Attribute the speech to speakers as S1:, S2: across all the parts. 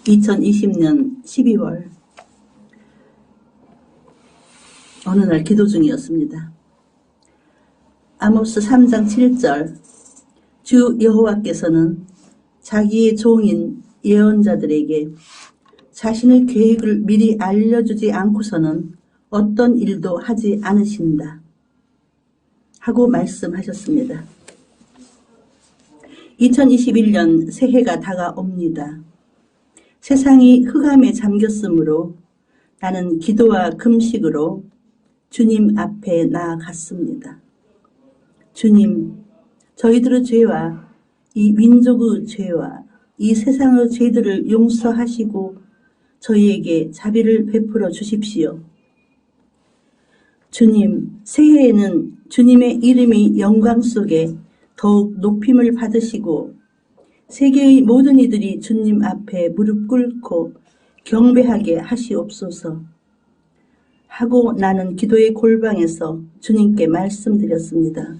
S1: 2020년 12월 어느 날 기도 중이었습니다. 아모스 3장 7절 주 여호와께서는 자기의 종인 예언자들에게 자신의 계획을 미리 알려주지 않고서는 어떤 일도 하지 않으신다 하고 말씀하셨습니다. 2021년 새해가 다가옵니다. 세상이 흑암에 잠겼으므로 나는 기도와 금식으로 주님 앞에 나아갔습니다. 주님, 저희들의 죄와 이 민족의 죄와 이 세상의 죄들을 용서하시고 저희에게 자비를 베풀어 주십시오. 주님, 새해에는 주님의 이름이 영광 속에 더욱 높임을 받으시고 세계의 모든 이들이 주님 앞에 무릎 꿇고 경배하게 하시옵소서 하고 나는 기도의 골방에서 주님께 말씀드렸습니다.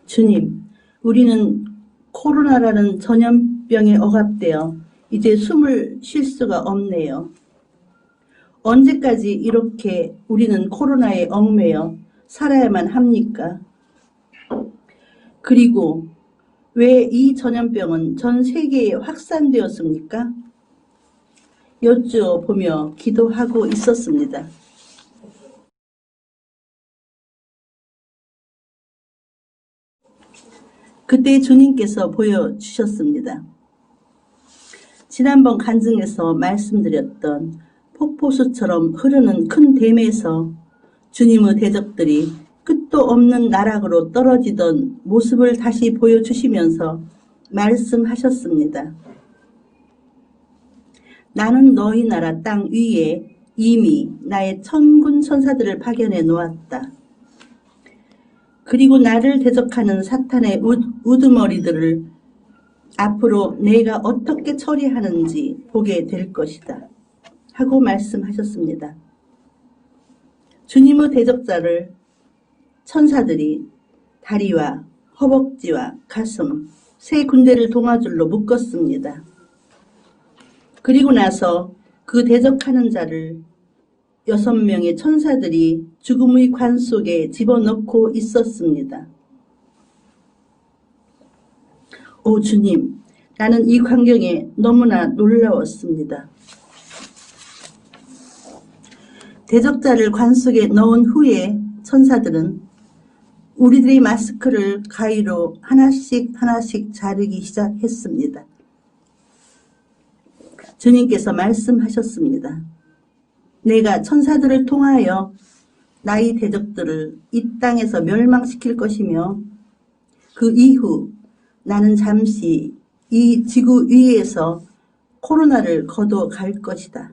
S1: 주님, 우리는 코로나라는 전염병에 억압되어 이제 숨을 쉴 수가 없네요. 언제까지 이렇게 우리는 코로나에 얽매여 살아야만 합니까? 그리고 왜 이 전염병은 전 세계에 확산되었습니까? 여쭈어보며 기도하고 있었습니다. 그때 주님께서 보여주셨습니다. 지난번 간증에서 말씀드렸던 폭포수처럼 흐르는 큰 댐에서 주님의 대적들이 끝도 없는 나락으로 떨어지던 모습을 다시 보여주시면서 말씀하셨습니다. 나는 너희 나라 땅 위에 이미 나의 천군 천사들을 파견해 놓았다. 그리고 나를 대적하는 사탄의 우두머리들을 앞으로 내가 어떻게 처리하는지 보게 될 것이다 하고 말씀하셨습니다. 주님의 대적자를 천사들이 다리와 허벅지와 가슴, 세 군데를 동아줄로 묶었습니다. 그리고 나서 그 대적하는 자를 6명의 천사들이 죽음의 관 속에 집어넣고 있었습니다. 오 주님, 나는 이 광경에 너무나 놀라웠습니다. 대적자를 관 속에 넣은 후에 천사들은 우리들의 마스크를 가위로 하나씩 자르기 시작했습니다. 주님께서 말씀하셨습니다. 내가 천사들을 통하여 나의 대적들을 이 땅에서 멸망시킬 것이며 그 이후 나는 잠시 이 지구 위에서 코로나를 거둬갈 것이다.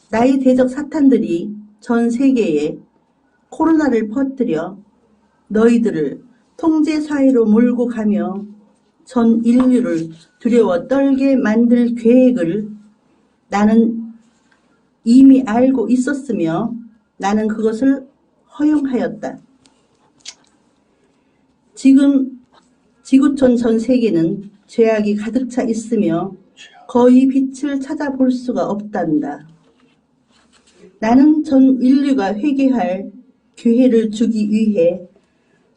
S1: 나의 대적 사탄들이 전 세계에 코로나를 퍼뜨려 너희들을 통제 사회로 몰고 가며 전 인류를 두려워 떨게 만들 계획을 나는 이미 알고 있었으며 나는 그것을 허용하였다. 지금 지구촌 전 세계는 죄악이 가득 차 있으며 거의 빛을 찾아볼 수가 없단다. 나는 전 인류가 회개할 기회를 주기 위해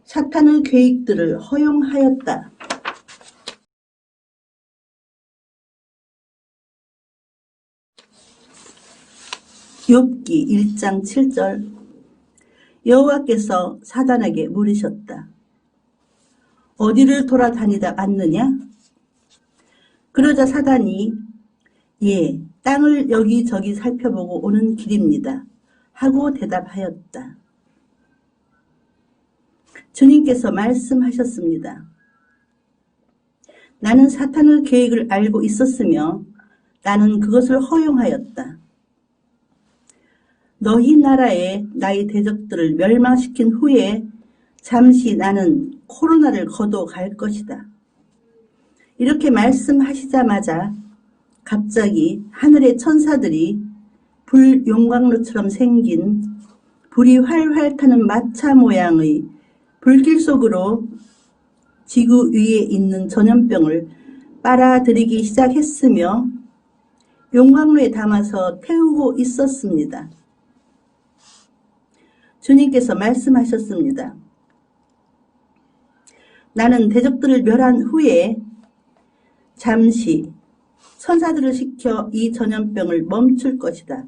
S1: 사탄의 계획들을 허용하였다. 욥기 1장 7절 여호와께서 사단에게 물으셨다. 어디를 돌아다니다 왔느냐? 그러자 사단이 예, 땅을 여기저기 살펴보고 오는 길입니다 하고 대답하였다. 주님께서 말씀하셨습니다. 나는 사탄의 계획을 알고 있었으며 나는 그것을 허용하였다. 너희 나라에 나의 대적들을 멸망시킨 후에 잠시 나는 코로나를 거둬갈 것이다. 이렇게 말씀하시자마자 갑자기 하늘의 천사들이 불용광로처럼 생긴 불이 활활 타는 마차 모양의 불길 속으로 지구 위에 있는 전염병을 빨아들이기 시작했으며 용광로에 담아서 태우고 있었습니다. 주님께서 말씀하셨습니다. 나는 대적들을 멸한 후에 잠시 천사들을 시켜 이 전염병을 멈출 것이다.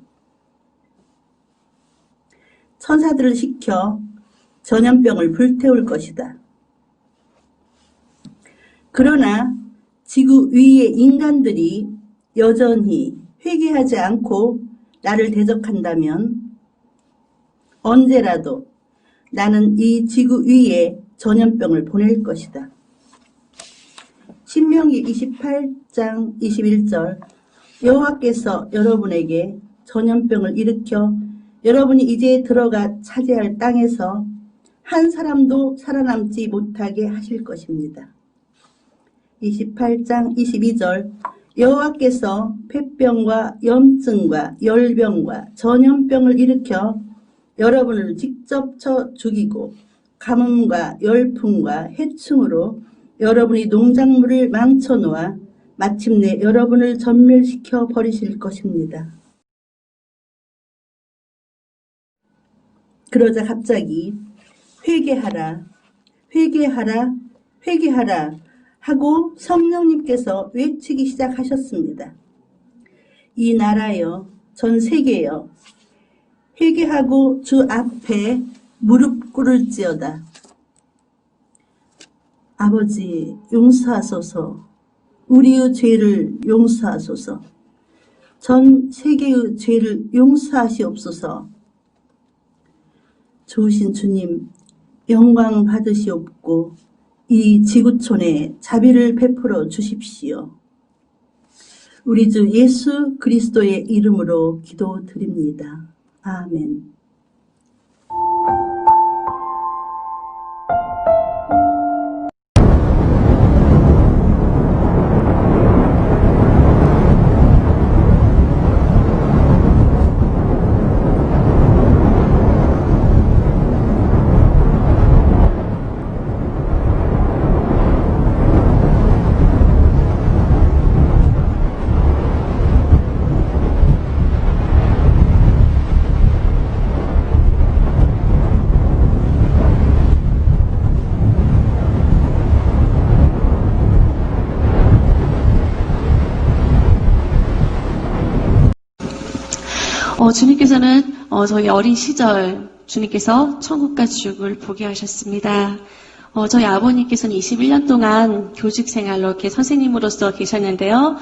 S1: 천사들을 시켜 전염병을 불태울 것이다. 그러나 지구 위의 인간들이 여전히 회개하지 않고 나를 대적한다면 언제라도 나는 이 지구 위에 전염병을 보낼 것이다. 신명기 28장 21절 여호와께서 여러분에게 전염병을 일으켜 여러분이 이제 들어가 차지할 땅에서 한 사람도 살아남지 못하게 하실 것입니다. 28장 22절 여호와께서 폐병과 염증과 열병과 전염병을 일으켜 여러분을 직접 쳐 죽이고 가뭄과 열풍과 해충으로 여러분이 농작물을 망쳐놓아 마침내 여러분을 전멸시켜 버리실 것입니다. 그러자 갑자기 회개하라, 회개하라, 회개하라 하고 성령님께서 외치기 시작하셨습니다. 이 나라여, 전 세계여, 회개하고 주 앞에 무릎 꿇을지어다. 아버지 용서하소서, 우리의 죄를 용서하소서, 전 세계의 죄를 용서하시옵소서. 좋으신 주님, 영광 받으시옵고 이 지구촌에 자비를 베풀어 주십시오. 우리 주 예수 그리스도의 이름으로 기도드립니다. 아멘.
S2: 주님께서는 저희 어린 시절 주님께서 천국과 지옥을 보게 하셨습니다. 저희 아버님께서는 21년 동안 교직 생활로 이렇게 선생님으로서 계셨는데요.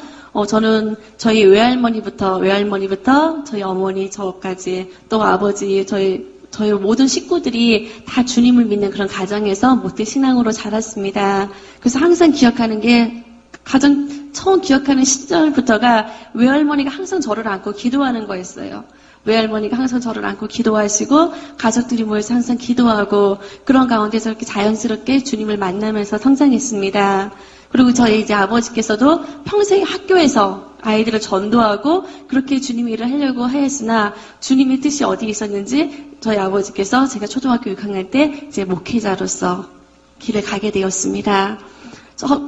S2: 저는 저희 외할머니부터 저희 어머니, 저까지 또 아버지, 저희 모든 식구들이 다 주님을 믿는 그런 가정에서 모태 신앙으로 자랐습니다. 그래서 항상 기억하는 게 가장 처음 기억하는 시절부터가 외할머니가 항상 저를 안고 기도하는 거였어요. 외할머니가 항상 저를 안고 기도하시고 가족들이 모여서 항상 기도하고 그런 가운데서 이렇게 자연스럽게 주님을 만나면서 성장했습니다. 그리고 저희 이제 아버지께서도 평생 학교에서 아이들을 전도하고 그렇게 주님의 일을 하려고 하였으나 주님의 뜻이 어디 있었는지 저희 아버지께서 제가 초등학교 6학년 때 이제 목회자로서 길을 가게 되었습니다.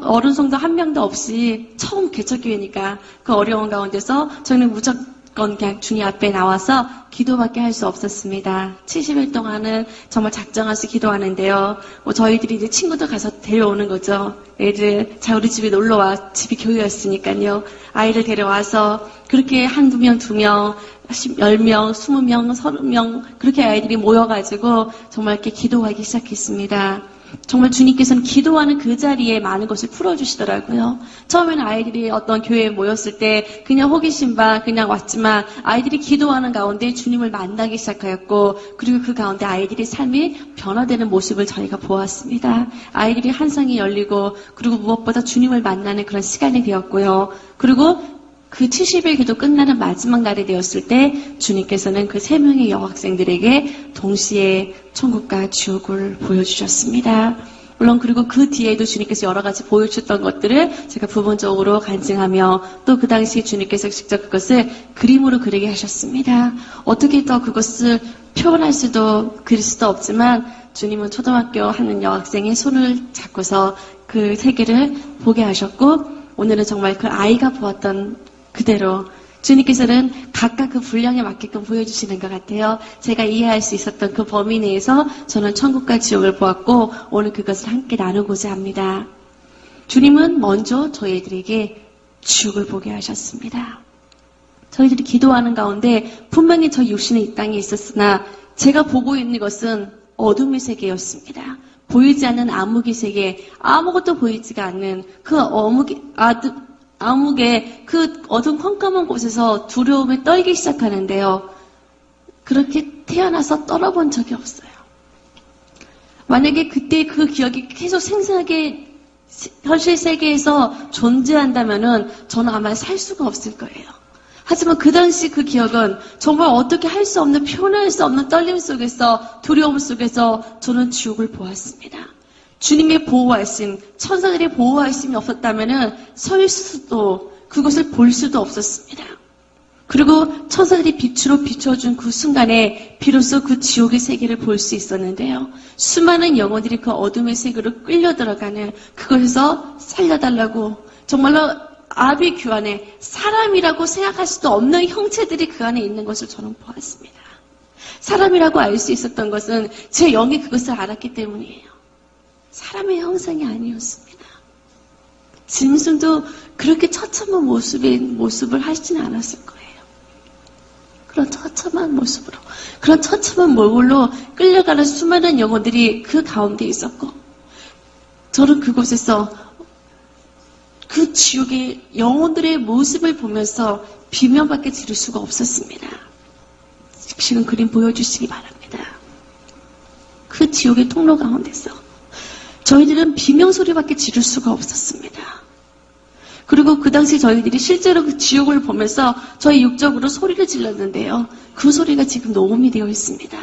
S2: 어른 성도 한 명도 없이 처음 개척교회니까 그 어려운 가운데서 저희는 무조건 그냥 주님 앞에 나와서 기도밖에 할 수 없었습니다. 70일 동안은 정말 작정하시 기도하는데요. 저희들이 이제 친구들 가서 데려오는 거죠. 애들, 자, 우리 집에 놀러와. 집이 교회였으니까요. 아이를 데려와서 그렇게 한두 명, 두 명, 10명, 20명, 30명, 그렇게 아이들이 모여가지고 정말 이렇게 기도하기 시작했습니다. 정말 주님께서는 기도하는 그 자리에 많은 것을 풀어주시더라고요. 처음에는 아이들이 어떤 교회에 모였을 때 그냥 호기심 반 그냥 왔지만 아이들이 기도하는 가운데 주님을 만나기 시작하였고 그리고 그 가운데 아이들의 삶이 변화되는 모습을 저희가 보았습니다. 아이들이 한상이 열리고 그리고 무엇보다 주님을 만나는 그런 시간이 되었고요. 그리고 그 70일 기도 끝나는 마지막 날이 되었을 때 주님께서는 그 3명의 여학생들에게 동시에 천국과 지옥을 보여주셨습니다. 물론 그리고 그 뒤에도 주님께서 여러 가지 보여주셨던 것들을 제가 부분적으로 간증하며 또 그 당시 주님께서 직접 그것을 그림으로 그리게 하셨습니다. 어떻게 더 그것을 표현할 수도 그릴 수도 없지만 주님은 초등학교 하는 여학생의 손을 잡고서 그 세계를 보게 하셨고 오늘은 정말 그 아이가 보았던 그대로 주님께서는 각각 그 분량에 맞게끔 보여주시는 것 같아요. 제가 이해할 수 있었던 그 범위 내에서 저는 천국과 지옥을 보았고 오늘 그것을 함께 나누고자 합니다. 주님은 먼저 저희들에게 지옥을 보게 하셨습니다. 저희들이 기도하는 가운데 분명히 저 육신의 이 땅에 있었으나 제가 보고 있는 것은 어둠의 세계였습니다. 보이지 않는 암흑의 세계, 아무것도 보이지가 않는 그 암흑의 그 어둠 컴컴한 곳에서 두려움에 떨기 시작하는데요. 그렇게 태어나서 떨어본 적이 없어요. 만약에 그때 그 기억이 계속 생생하게 현실 세계에서 존재한다면은 저는 아마 살 수가 없을 거예요. 하지만 그 당시 그 기억은 정말 어떻게 할 수 없는, 표현할 수 없는 떨림 속에서, 두려움 속에서 저는 지옥을 보았습니다. 주님의 보호하심, 천사들의 보호하심이 없었다면은 설 수도, 그것을 볼 수도 없었습니다. 그리고 천사들이 빛으로 비춰준 그 순간에 비로소 그 지옥의 세계를 볼 수 있었는데요. 수많은 영혼들이 그 어둠의 세계로 끌려 들어가는 그것에서 살려달라고 정말로 아비 규안에 사람이라고 생각할 수도 없는 형체들이 그 안에 있는 것을 저는 보았습니다. 사람이라고 알 수 있었던 것은 제 영이 그것을 알았기 때문이에요. 사람의 형상이 아니었습니다. 짐승도 그렇게 처참한 모습을 하지는 않았을 거예요. 그런 처참한 모습으로, 그런 처참한 몰골로 끌려가는 수많은 영혼들이 그 가운데 있었고, 저는 그곳에서 그 지옥의 영혼들의 모습을 보면서 비명밖에 지를 수가 없었습니다. 지금 그림 보여주시기 바랍니다. 그 지옥의 통로 가운데서 저희들은 비명소리밖에 지를 수가 없었습니다. 그리고 그 당시 저희들이 실제로 그 지옥을 보면서 저희 육적으로 소리를 질렀는데요. 그 소리가 지금 녹음이 되어 있습니다.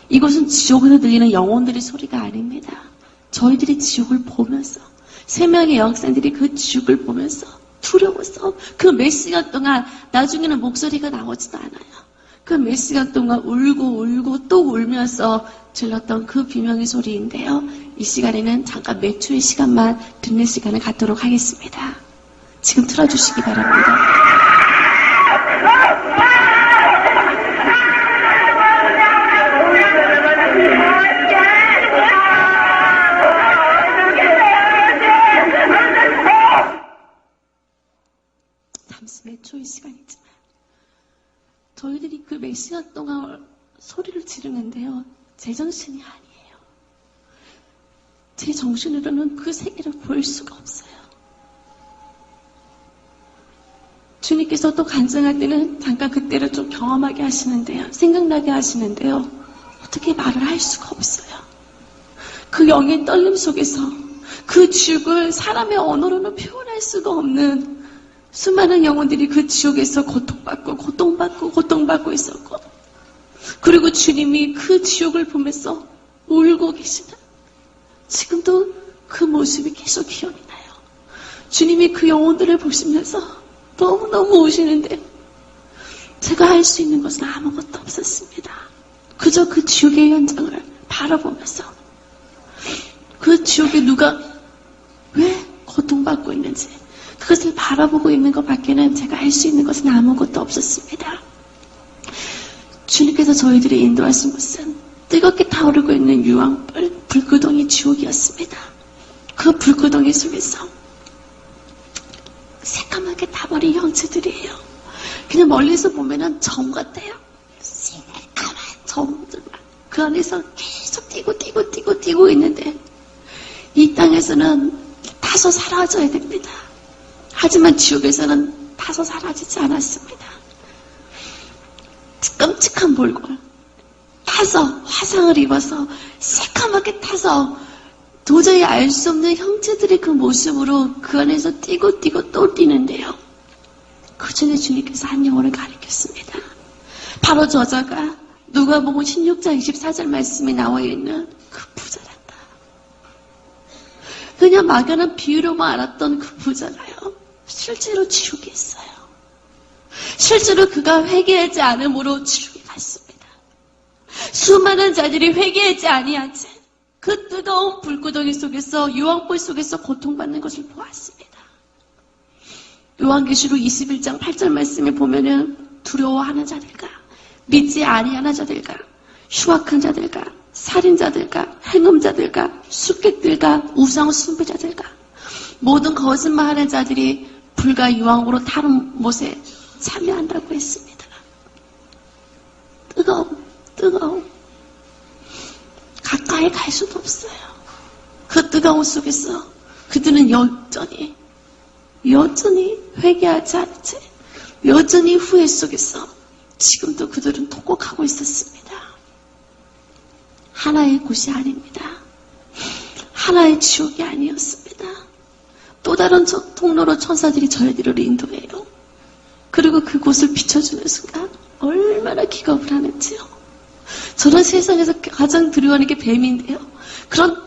S2: 이것은 지옥에서 들리는 영혼들의 소리가 아닙니다. 저희들이 지옥을 보면서, 3명의 여학생들이 그 지옥을 보면서 두려워서 그 몇 시간 동안, 나중에는 목소리가 나오지도 않아요. 그 몇 시간 동안 울고 또 울면서 질렀던 그 비명의 소리인데요. 이 시간에는 잠깐 몇 초의 시간만 듣는 시간을 갖도록 하겠습니다. 지금 틀어주시기 바랍니다. 잠시 몇 초의 시간이지만 저희들이 그 몇 시간 동안 소리를 지르는데요. 제 정신이 아니에요. 제 정신으로는 그 세계를 볼 수가 없어요. 주님께서 또 간증할 때는 잠깐 그때를 좀 경험하게 하시는데요. 생각나게 하시는데요. 어떻게 말을 할 수가 없어요. 그 영의 떨림 속에서 그 지옥을 사람의 언어로는 표현할 수가 없는 수많은 영혼들이 그 지옥에서 고통받고 있었고, 그리고 주님이 그 지옥을 보면서 울고 계시다. 지금도 그 모습이 계속 기억이 나요. 주님이 그 영혼들을 보시면서 너무너무 우시는데 제가 할 수 있는 것은 아무것도 없었습니다. 그저 그 지옥의 현장을 바라보면서 그 지옥에 누가 왜 고통받고 있는지 그것을 바라보고 있는 것 밖에는 제가 할 수 있는 것은 아무것도 없었습니다. 주님께서 저희들이 인도하신 것은 뜨겁게 타오르고 있는 유황불, 불구덩이 지옥이었습니다. 그 불구덩이 속에서 새까맣게 타버린 형체들이에요. 그냥 멀리서 보면은 점 같아요. 새까만 점들만. 그 안에서 계속 뛰고 있는데 이 땅에서는 타서 사라져야 됩니다. 하지만 지옥에서는 타서 사라지지 않았습니다. 끔찍한 몰골. 타서 화상을 입어서 새까맣게 타서 도저히 알 수 없는 형체들의 그 모습으로 그 안에서 뛰고 또 뛰는데요. 그 전에 주님께서 한 영혼을 가리켰습니다. 바로 저자가 누가복음 16장 24절 말씀에 나와 있는 그 부자란다. 그냥 막연한 비유로만 알았던 그 부자가요. 실제로 지옥에 있어요. 실제로 그가 회개하지 않음으로 지옥에 갔습니다. 수많은 자들이 회개하지 아니한 채 그 뜨거운 불구덩이 속에서 유황불 속에서 고통받는 것을 보았습니다. 요한계시록 21장 8절 말씀에 보면은 두려워하는 자들과 믿지 아니하는 자들과 흉악한 자들과 살인자들과 행음자들과 숙객들과 우상 숭배자들과 모든 거짓말하는 자들이 불과 유황으로 타는 못에 참여한다고 했습니다. 뜨거움. 가까이 갈 수도 없어요. 그 뜨거움 속에서 그들은 여전히 회개하지 않은 채 여전히 후회 속에서 지금도 그들은 통곡하고 있었습니다. 하나의 곳이 아닙니다. 하나의 지옥이 아니었습니다. 또 다른 통로로 천사들이 저희들을 인도해요. 그리고 그곳을 비춰주는 순간 얼마나 기겁을 하는지요. 저는 세상에서 가장 두려워하는 게 뱀인데요. 그런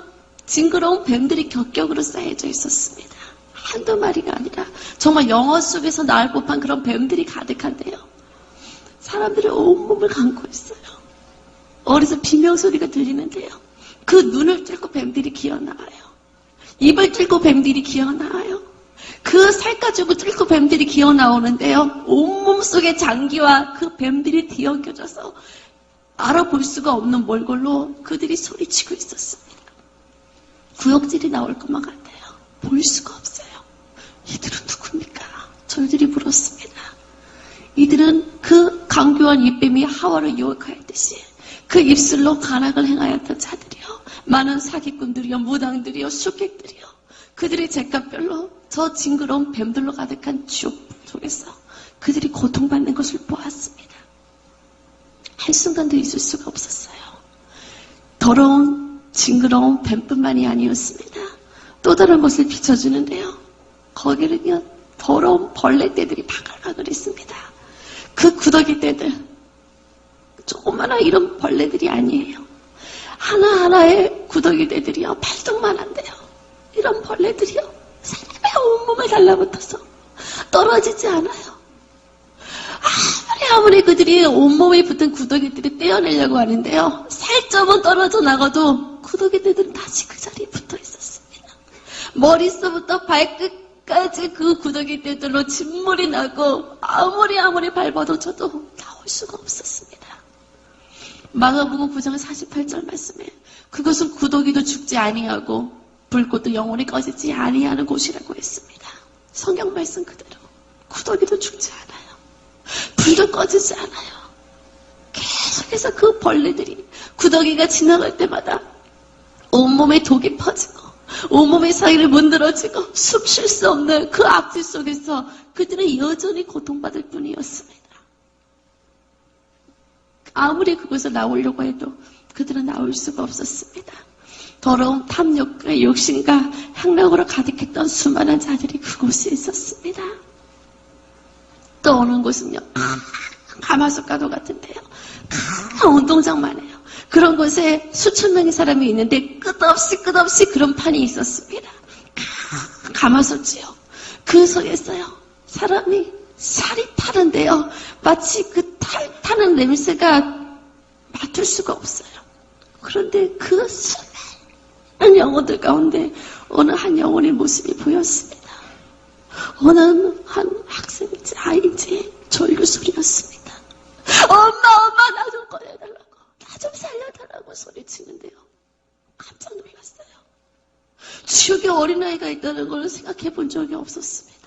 S2: 징그러운 뱀들이 격격으로 쌓여져 있었습니다. 한두 마리가 아니라 정말 영화 속에서 나올 법한 그런 뱀들이 가득한데요. 사람들의 온몸을 감고 있어요. 어디서 비명소리가 들리는데요. 그 눈을 뚫고 뱀들이 기어나와요. 입을 뚫고 뱀들이 기어나와요. 그 살 가지고 뚫고 뱀들이 기어나오는데요. 온몸 속의 장기와 그 뱀들이 뒤엉겨져서 알아볼 수가 없는 몰골로 그들이 소리치고 있었습니다. 구역질이 나올 것만 같아요. 볼 수가 없어요. 이들은 누굽니까? 저희들이 물었습니다. 이들은 그 강교한 입뱀이 하와를 유혹하였듯이 그 입술로 간악을 행하였던 자들이요. 많은 사기꾼들이요. 무당들이요. 숙객들이요. 그들의 죗값별로 저 징그러운 뱀들로 가득한 지옥 속에서 그들이 고통받는 것을 보았습니다. 한순간도 있을 수가 없었어요. 더러운 징그러운 뱀뿐만이 아니었습니다. 또 다른 것을 비춰주는데요. 거기는요. 더러운 벌레떼들이 바글바글 있습니다. 그 구더기 떼들 조그마한 이런 벌레들이 아니에요. 하나하나의 구더기 떼들이요. 발톱만한데요. 이런 벌레들이요. 사람의 온몸에 달라붙어서 떨어지지 않아요. 아무리 그들이 온몸에 붙은 구더기들을 떼어내려고 하는데요. 살점은 떨어져 나가도 구더기들은 다시 그 자리에 붙어 있었습니다. 머릿속부터 발끝까지 그 구더기들로 진물이 나고 아무리 밟아도 저도 나올 수가 없었습니다. 마가복음 9장 48절 말씀에 그것은 구더기도 죽지 아니하고 불꽃도 영원히 꺼지지 아니하는 곳이라고 했습니다. 성경 말씀 그대로 구더기도 죽지 않아요. 불도 꺼지지 않아요. 계속해서 그 벌레들이 구더기가 지나갈 때마다 온몸에 독이 퍼지고 온몸의 사이를 문드러지고 숨 쉴 수 없는 그 악취 속에서 그들은 여전히 고통받을 뿐이었습니다. 아무리 그곳을 나오려고 해도 그들은 나올 수가 없었습니다. 더러운 탐욕과 욕심과 향락으로 가득했던 수많은 자들이 그곳에 있었습니다. 또 어느 곳은요. 가마솥가도 같은데요. 큰 운동장만 해요. 그런 곳에 수천 명의 사람이 있는데 끝없이 그런 판이 있었습니다. 가마솥이요. 그 속에서요. 사람이 살이 타는데요. 마치 그 타는 냄새가 맡을 수가 없어요. 그런데 그 수많은 영혼들 가운데 어느 한 영혼의 모습이 보였습니다. 어느 한 학생인지 아이인지 졸교 소리였습니다. 엄마 나 좀 꺼내달라고, 나 좀 살려달라고 소리치는데요. 깜짝 놀랐어요. 지옥에 어린아이가 있다는 걸 생각해 본 적이 없었습니다.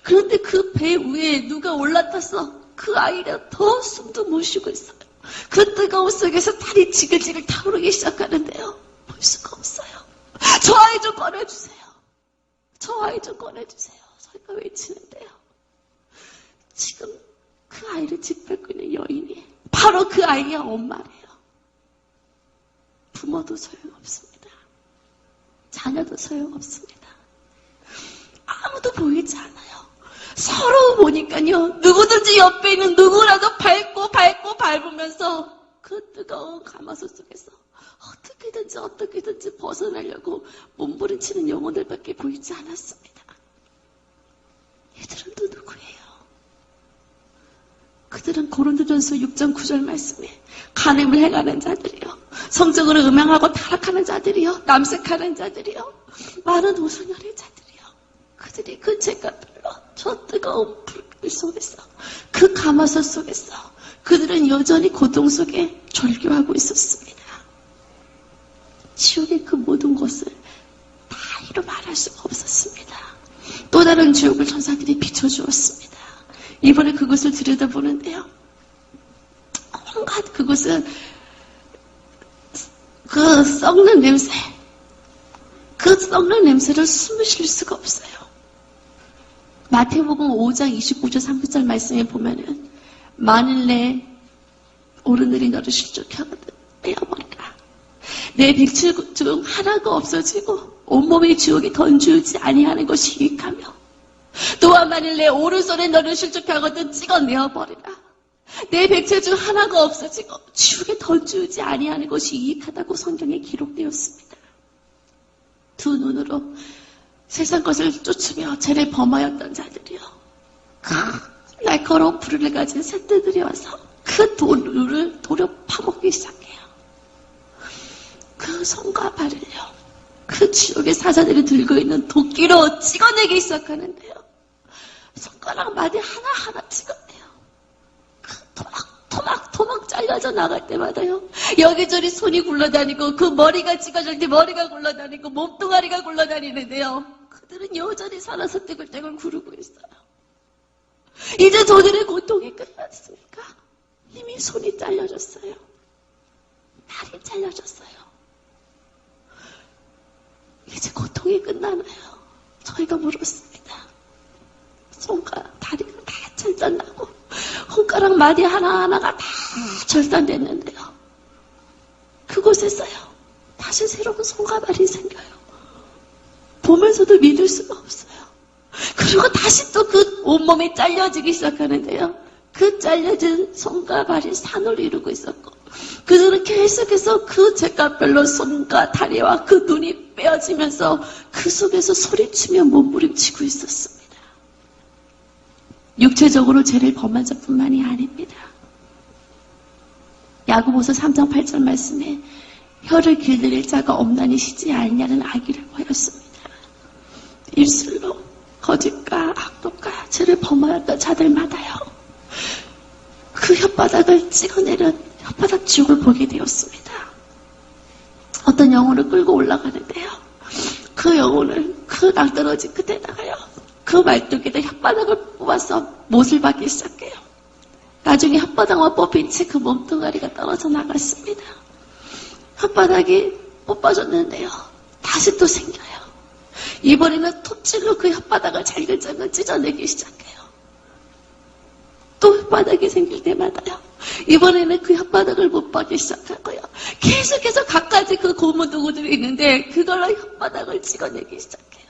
S2: 그런데 그 배 위에 누가 올라타서 그 아이가 더 숨도 못 쉬고 있어요. 그 뜨거운 속에서 다리 지글지글 타오르기 시작하는데요. 볼 수가 없어요. 저 아이 좀 꺼내주세요. 저 아이 좀 꺼내주세요. 저희가 외치는데요. 지금 그 아이를 짓밟고 있는 여인이 바로 그 아이의 엄마래요. 부모도 소용없습니다. 자녀도 소용없습니다. 아무도 보이지 않아요. 서로 보니까요. 누구든지 옆에 있는 누구라도 밟으면서 그 뜨거운 가마솥 속에서 어떻게든지 벗어나려고 몸부림치는 영혼들밖에 보이지 않았습니다. 이들은 또 누구예요? 그들은 고린도전서 6장 9절 말씀에 간음을 행하는 자들이요, 성적으로 음행하고 타락하는 자들이요, 남색하는 자들이요, 많은 오순혈의 자들이요. 그들이 그 죄값을 저 뜨거운 불길 속에서, 그 가마솥 속에서 그들은 여전히 고통 속에 절규하고 있었습니다. 지옥의 그 모든 것을 다 이루 말할 수가 없었습니다. 또 다른 지옥을 천사들이 비춰주었습니다. 이번에 그것을 들여다보는데요. 온갖 그것은 그 썩는 냄새, 그 썩는 냄새를 숨을 쉴 수가 없어요. 마태복음 5장 29절 30절 말씀에 보면은 만일 내 어른들이 너를 실족해 하거든 빼어버리라. 내 백칠 중 하나가 없어지고 온몸이 지옥에 던지지 아니하는 것이 유익하며 또한 만일 내 오른손에 너를 실족하거든 찍어내어버리라. 내 백체 중 하나가 없어지고 지옥에 던지지 아니하는 것이 유익하다고 성경에 기록되었습니다. 두 눈으로 세상 것을 쫓으며 죄를 범하였던 자들이요, 그 날카로운 불을 가진 새떼들이 와서 그 돌을 도려 파먹기 시작해요. 그 손과 발을요, 그 지옥의 사자들이 들고 있는 도끼로 찍어내기 시작하는데요. 손가락 마디 하나하나 찍어내요. 그 토막 잘려져 나갈 때마다요, 여기저기 손이 굴러다니고 그 머리가 찍어질 때 머리가 굴러다니고 몸뚱아리가 굴러다니는데요. 그들은 여전히 살아서 떼굴떼굴 구르고 있어요. 이제 저들의 고통이 끝났습니까? 이미 손이 잘려졌어요. 발이 잘려졌어요. 이제 고통이 끝나나요? 저희가 물었습니다. 손과 다리가 다 절단나고 손가락 마디 하나하나가 다 절단됐는데요. 그곳에서요, 다시 새로운 손과 발이 생겨요. 보면서도 믿을 수가 없어요. 그리고 다시 또 그 온몸이 잘려지기 시작하는데요. 그 잘려진 손과 발이 산을 이루고 있었고, 그들은 계속해서 그 잿값별로 손과 다리와 그 눈이 빼어지면서 그 속에서 소리치며 몸부림치고 있었습니다. 육체적으로 죄를 범한 자뿐만이 아닙니다. 야고보서 3장 8절 말씀에 혀를 길들일 자가 없나니 쉬지 않냐는 아기라고 하였습니다. 입술로 거짓과 악독과 죄를 범하였던 자들마다요, 그 혓바닥을 찍어내는 혓바닥 지옥을 보게 되었습니다. 어떤 영혼을 끌고 올라가는데요, 그 영혼을 그 낭떠러지 끝에다가요, 그 말뚝에다 혓바닥을 뽑아서 못을 박기 시작해요. 나중에 혓바닥만 뽑힌 채 그 몸뚱아리가 떨어져 나갔습니다. 혓바닥이 뽑아졌는데요, 다시 또 생겨요. 이번에는 톱질로 그 혓바닥을 잘글잘글 찢어내기 시작해요. 또 혓바닥이 생길 때마다요, 이번에는 그 혓바닥을 못 박기 시작하고요, 계속해서 갖가지 그 고문 도구들이 있는데 그걸로 혓바닥을 찍어내기 시작해요.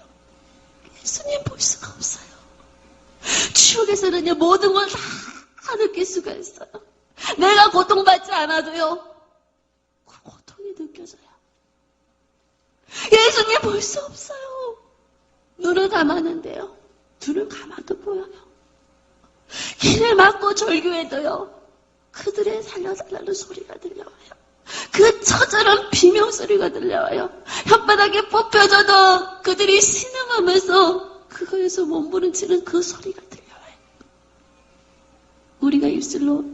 S2: 예수님 볼 수가 없어요. 지옥에서는요, 모든 걸 다 느낄 수가 있어요. 내가 고통받지 않아도요, 그 고통이 느껴져요. 예수님 볼 수 없어요. 눈을 감았는데요, 눈을 감아도 보여요. 길을 막고 절규해도요, 그들의 살려달라는 소리가 들려와요. 그 처절한 비명소리가 들려와요. 혓바닥에 뽑혀져도 그들이 신음하면서 그거에서 몸부림치는 그 소리가 들려와요. 우리가 입술로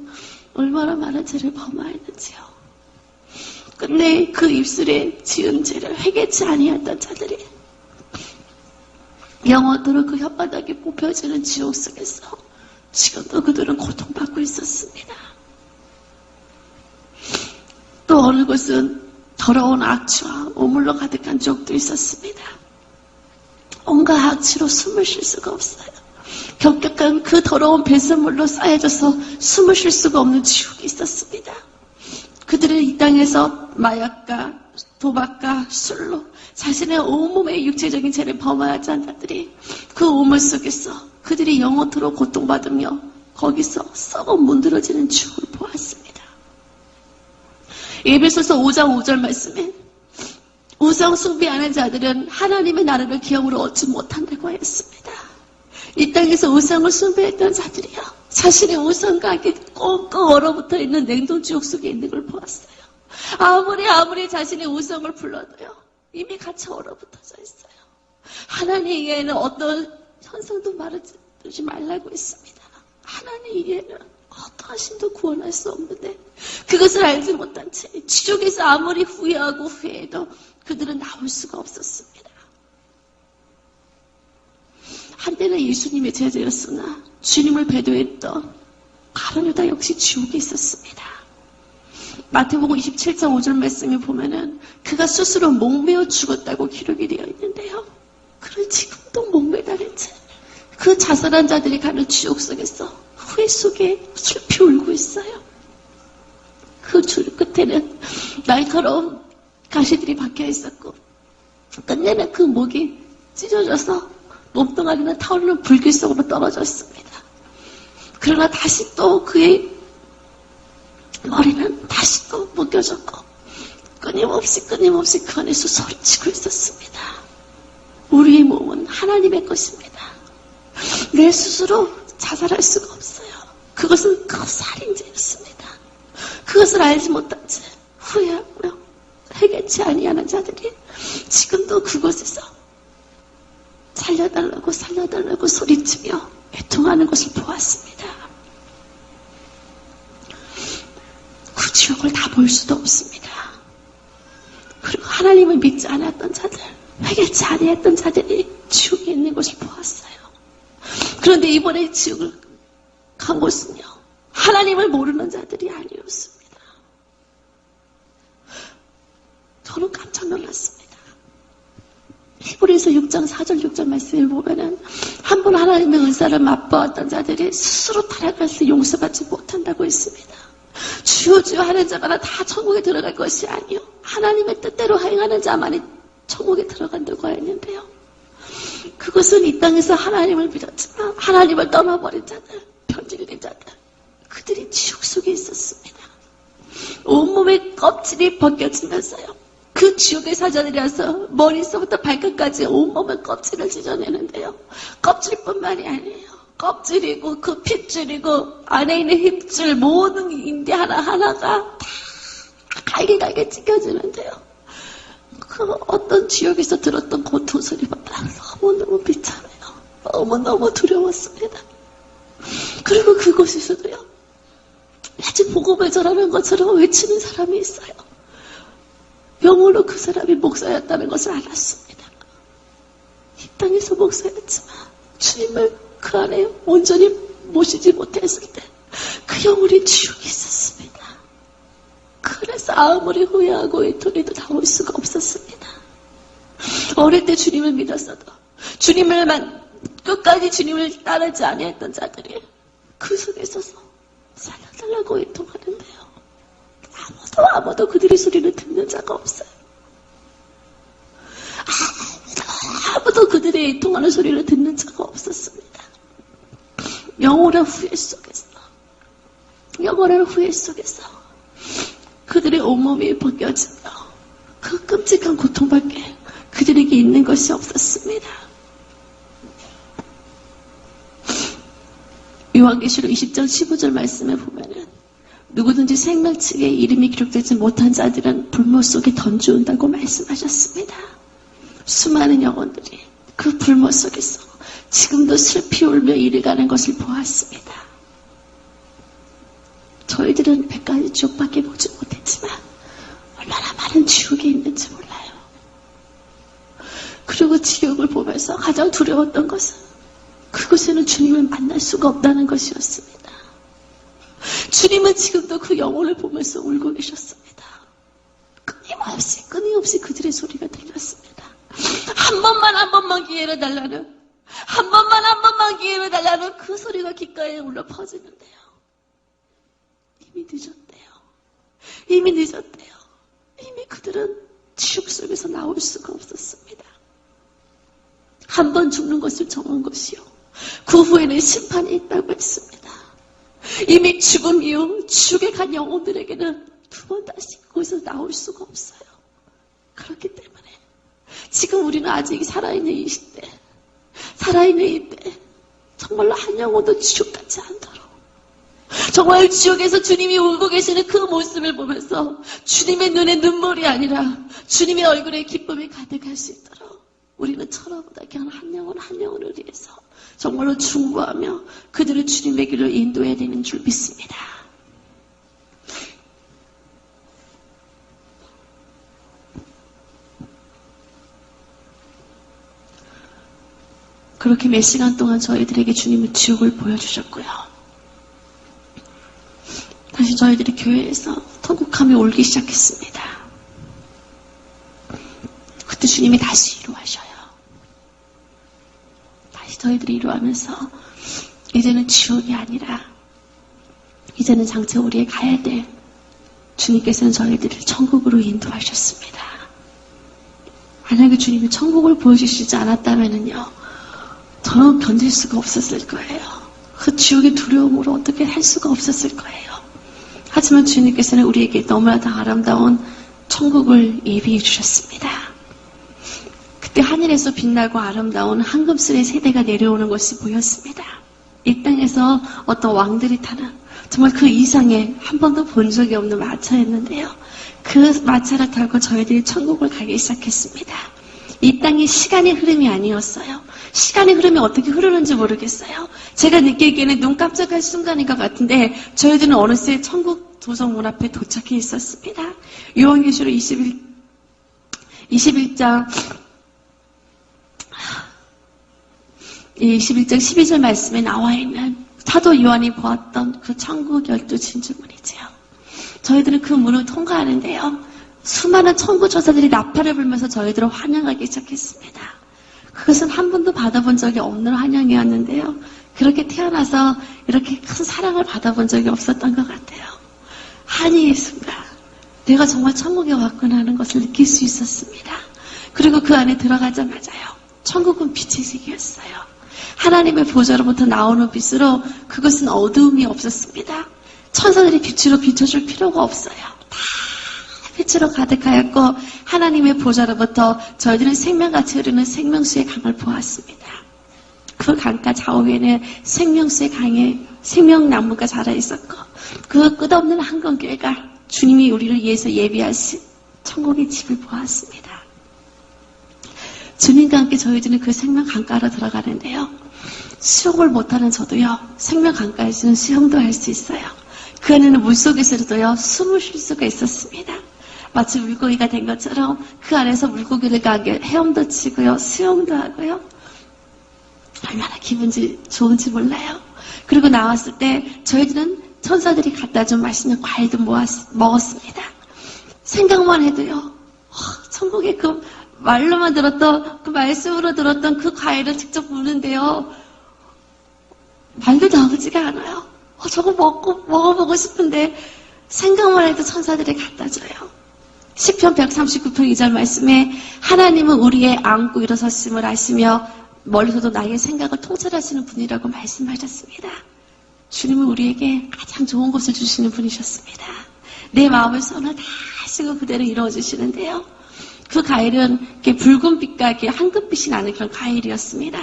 S2: 얼마나 많은 죄를 범하였는지요. 근데 그 입술에 지은 죄를 회개치 아니했던 자들이 영원토록 그 혓바닥에 뽑혀지는 지옥 속에서 지금도 그들은 고통받고 있었습니다. 또 어느 곳은 더러운 악취와 오물로 가득한 지옥도 있었습니다. 온갖 악취로 숨을 쉴 수가 없어요. 격격한 그 더러운 배설물로 쌓여져서 숨을 쉴 수가 없는 지옥이 있었습니다. 그들은 이 땅에서 마약과 도박과 술로 자신의 온몸의 육체적인 죄를 범하였던 자들이 그 오물 속에서 그들이 영원토록 고통받으며 거기서 썩어 문드러지는 지옥을 보았습니다. 에베소서 5장 5절 말씀에 우상 숭배하는 자들은 하나님의 나라를 기업으로 얻지 못한다고 하였습니다. 이 땅에서 우상을 숭배했던 자들이요, 자신의 우상과 함께 꽁꽁 얼어붙어 있는 냉동지옥 속에 있는 걸 보았어요. 아무리 자신의 우상을 불러도요, 이미 갇혀 얼어붙어져 있어요. 하나님에게는 어떤 현성도 말하지 말라고 했습니다. 하나님 이외에는 어떠한 신도 구원할 수 없는데 그것을 알지 못한 채 지옥에서 아무리 후회하고 후회해도 그들은 나올 수가 없었습니다. 한때는 예수님의 제자였으나 주님을 배도했던 가룟 유다 역시 지옥에 있었습니다. 마태복음 27장 5절 말씀에 보면은 그가 스스로 목매어 죽었다고 기록이 되어 있는데요. 그는 지금도 목매달린 채 그 자살한 자들이 가는 지옥 속에서 후회 속에 슬피 울고 있어요. 그 줄 끝에는 날카로운 가시들이 박혀 있었고 끝내는 그 목이 찢어져서 몸뚱아리는 타오르는 불길 속으로 떨어졌습니다. 그러나 다시 또 그의 머리는 다시 또 묶여졌고 끊임없이 그 안에서 소리치고 있었습니다. 우리의 몸은 하나님의 것입니다. 내 스스로 자살할 수가 없어요. 그것은 그 살인죄였습니다. 그것을 알지 못한 채 후회하고요. 해결치 아니하는 자들이 지금도 그곳에서 살려달라고 소리치며 애통하는 것을 보았습니다. 그 지옥을 다 볼 수도 없습니다. 그리고 하나님을 믿지 않았던 자들, 회개치 아니했던 자들이 지옥에 있는 것을 보았어요. 그런데 이번에 지옥을 간 곳은요, 하나님을 모르는 자들이 아니었습니다. 저는 깜짝 놀랐습니다. 히브리서 6장 4절 6절 말씀을 보면은 한 번 하나님의 은사를 맛보았던 자들이 스스로 타락해서 용서받지 못한다고 했습니다. 주여 주여 하는 자마다 다 천국에 들어갈 것이 아니요 하나님의 뜻대로 행하는 자만이 천국에 들어간다고 했는데요. 그것은 이 땅에서 하나님을 믿었지만 하나님을 떠나버린 자들, 변질된 자들, 그들이 지옥 속에 있었습니다. 온몸의 껍질이 벗겨지면서요. 그 지옥의 사자들이라서 머리서부터 발끝까지 온몸의 껍질을 찢어내는데요. 껍질뿐만이 아니에요. 껍질이고 그 핏줄이고 안에 있는 힘줄 모든 인대 하나하나가 다 갈게 찢겨지는데요. 그 어떤 지옥에서 들었던 고통 소리보다 너무너무 비참해요. 너무너무 두려웠습니다. 그리고 그곳에서도요. 마치 복음을 전하는 것처럼 외치는 사람이 있어요. 영으로 그 사람이 목사였다는 것을 알았습니다. 이 땅에서 목사였지만 주님을 그 안에 온전히 모시지 못했을 때 그 영혼이 지옥에 있었습니다. 그래서 아무리 후회하고 애통해도 나올 수가 없었습니다. 어릴 때 주님을 믿었어도 끝까지 주님을 따르지 아니했던 자들이 그 속에 있어서 살려달라고 애통하는데요. 아무도 그들의 소리를 듣는 자가 없어요. 아무도 그들의 애통하는 소리를 듣는 자가 없었습니다. 영원한 후회 속에서 그들의 온몸이 벗겨지며 그 끔찍한 고통밖에 그들에게 있는 것이 없었습니다. 요한계시록 20장 15절 말씀에 보면은 누구든지 생명책에 이름이 기록되지 못한 자들은 불못 속에 던져온다고 말씀하셨습니다. 수많은 영혼들이 그 불못 속에서 지금도 슬피 울며 이르가는 것을 보았습니다. 저희들은 100가지 지옥밖에 보지 못했지만 얼마나 많은 지옥에 있는지 몰라요. 그리고 지옥을 보면서 가장 두려웠던 것은 그곳에는 주님을 만날 수가 없다는 것이었습니다. 주님은 지금도 그 영혼을 보면서 울고 계셨습니다. 끊임없이 그들의 소리가 들렸습니다. 한 번만 기회를 달라는 한 번만 기회를 달라는 그 소리가 귓가에 울려 퍼지는데요. 이미 늦었대요. 이미 그들은 지옥 속에서 나올 수가 없었습니다. 한 번 죽는 것을 정한 것이요. 그 후에는 심판이 있다고 했습니다. 이미 죽음 이후 지옥에 간 영혼들에게는 두 번 다시 거기서 나올 수가 없어요. 그렇기 때문에 지금 우리는 아직 살아있는 이 시대, 살아있는 이때 정말로 한 영혼도 지옥 같지 않도록 정말 지옥에서 주님이 울고 계시는 그 모습을 보면서 주님의 눈에 눈물이 아니라 주님의 얼굴에 기쁨이 가득할 수 있도록 우리는 천하보다 귀한 한 영혼 한 영혼을 위해서 정말로 중보하며 그들을 주님의 길로 인도해야 되는 줄 믿습니다. 그렇게 몇 시간 동안 저희들에게 주님은 지옥을 보여주셨고요. 다시 저희들이 교회에서 통곡하며 울기 시작했습니다. 그때 주님이 다시 위로하셔요. 다시 저희들이 위로하면서 이제는 지옥이 아니라 이제는 장차 우리의 가야 될 주님께서는 저희들을 천국으로 인도하셨습니다. 만약에 주님이 천국을 보여주시지 않았다면요, 저는 견딜 수가 없었을 거예요. 그 지옥의 두려움으로 어떻게 할 수가 없었을 거예요. 하지만 주님께서는 우리에게 너무나도 아름다운 천국을 예비해 주셨습니다. 그때 하늘에서 빛나고 아름다운 황금슬의 세대가 내려오는 것이 보였습니다. 이 땅에서 어떤 왕들이 타는 정말 그 이상의 한 번도 본 적이 없는 마차였는데요. 그 마차를 타고 저희들이 천국을 가기 시작했습니다. 이 땅이 시간의 흐름이 아니었어요. 시간의 흐름이 어떻게 흐르는지 모르겠어요. 제가 느끼기에는 눈 깜짝할 순간인 것 같은데 저희들은 어느새 천국 도성문 앞에 도착해 있었습니다. 요한계시록 21장 12절 말씀에 나와 있는 사도 요한이 보았던 그 천국 12진주문이지요. 저희들은 그 문을 통과하는데요. 수많은 천국 천사들이 나팔을 불면서 저희들을 환영하기 시작했습니다. 그것은 한 번도 받아본 적이 없는 환영이었는데요. 그렇게 태어나서 이렇게 큰 사랑을 받아본 적이 없었던 것 같아요. 한이의 순간 내가 정말 천국에 왔구나 하는 것을 느낄 수 있었습니다. 그리고 그 안에 들어가자마자요, 천국은 빛의 세계였어요. 하나님의 보좌로부터 나오는 빛으로 그것은 어두움이 없었습니다. 천사들이 빛으로 비춰줄 필요가 없어요. 다 빛으로 가득하였고 하나님의 보좌로부터 저희들은 생명같이 흐르는 생명수의 강을 보았습니다. 그 강가 좌우에는 생명수의 강에 생명나무가 자라있었고 그 끝없는 한강교회가 주님이 우리를 위해서 예비하신 천국의 집을 보았습니다. 주님과 함께 저희들은 그 생명 강가로 들어가는데요. 수영을 못하는 저도요, 생명 강가에서는 수영도 할 수 있어요. 그 안에는 물속에서도요, 숨을 쉴 수가 있었습니다. 마치 물고기가 된 것처럼 그 안에서 물고기를 가게 헤엄도 치고요, 수영도 하고요. 얼마나 기분이 좋은지 몰라요. 그리고 나왔을 때 저희들은 천사들이 갖다 준 맛있는 과일도 먹었습니다. 생각만 해도요, 천국의 그 말로만 들었던, 그 말씀으로 들었던 그 과일을 직접 보는데요, 말도 나오지가 않아요. 저거 먹어보고 싶은데 생각만 해도 천사들이 갖다 줘요. 시편 139편 2절 말씀에 하나님은 우리의 안고 일어섰음을 아시며 멀리서도 나의 생각을 통찰하시는 분이라고 말씀하셨습니다. 주님은 우리에게 가장 좋은 것을 주시는 분이셨습니다. 내 마음의 손을 다 하시고 그대로 이루어주시는데요. 그 과일은 이렇게 붉은 빛과 이렇게 황금빛이 나는 그런 과일이었습니다.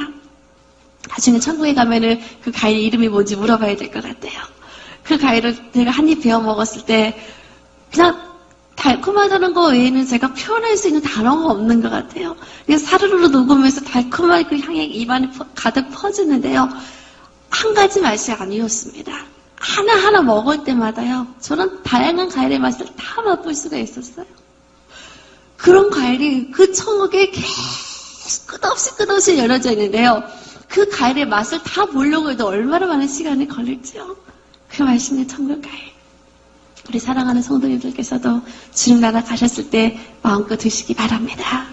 S2: 나중에 천국에 가면은 그 과일 이름이 뭔지 물어봐야 될 것 같아요. 그 과일을 제가 한 입 베어 먹었을 때 그냥 달콤하다는 거 외에는 제가 표현할 수 있는 단어가 없는 것 같아요. 그냥 사르르 녹으면서 달콤한 그 향이 입안에 가득 퍼지는데요. 한 가지 맛이 아니었습니다. 하나하나 먹을 때마다요, 저는 다양한 과일의 맛을 다 맛볼 수가 있었어요. 그런 과일이 그 천국에 계속 끝없이 열려져 있는데요. 그 과일의 맛을 다 보려고 해도 얼마나 많은 시간이 걸릴지요. 그 맛있는 천국 과일. 우리 사랑하는 성도님들께서도 주님 나라 가셨을 때 마음껏 드시기 바랍니다.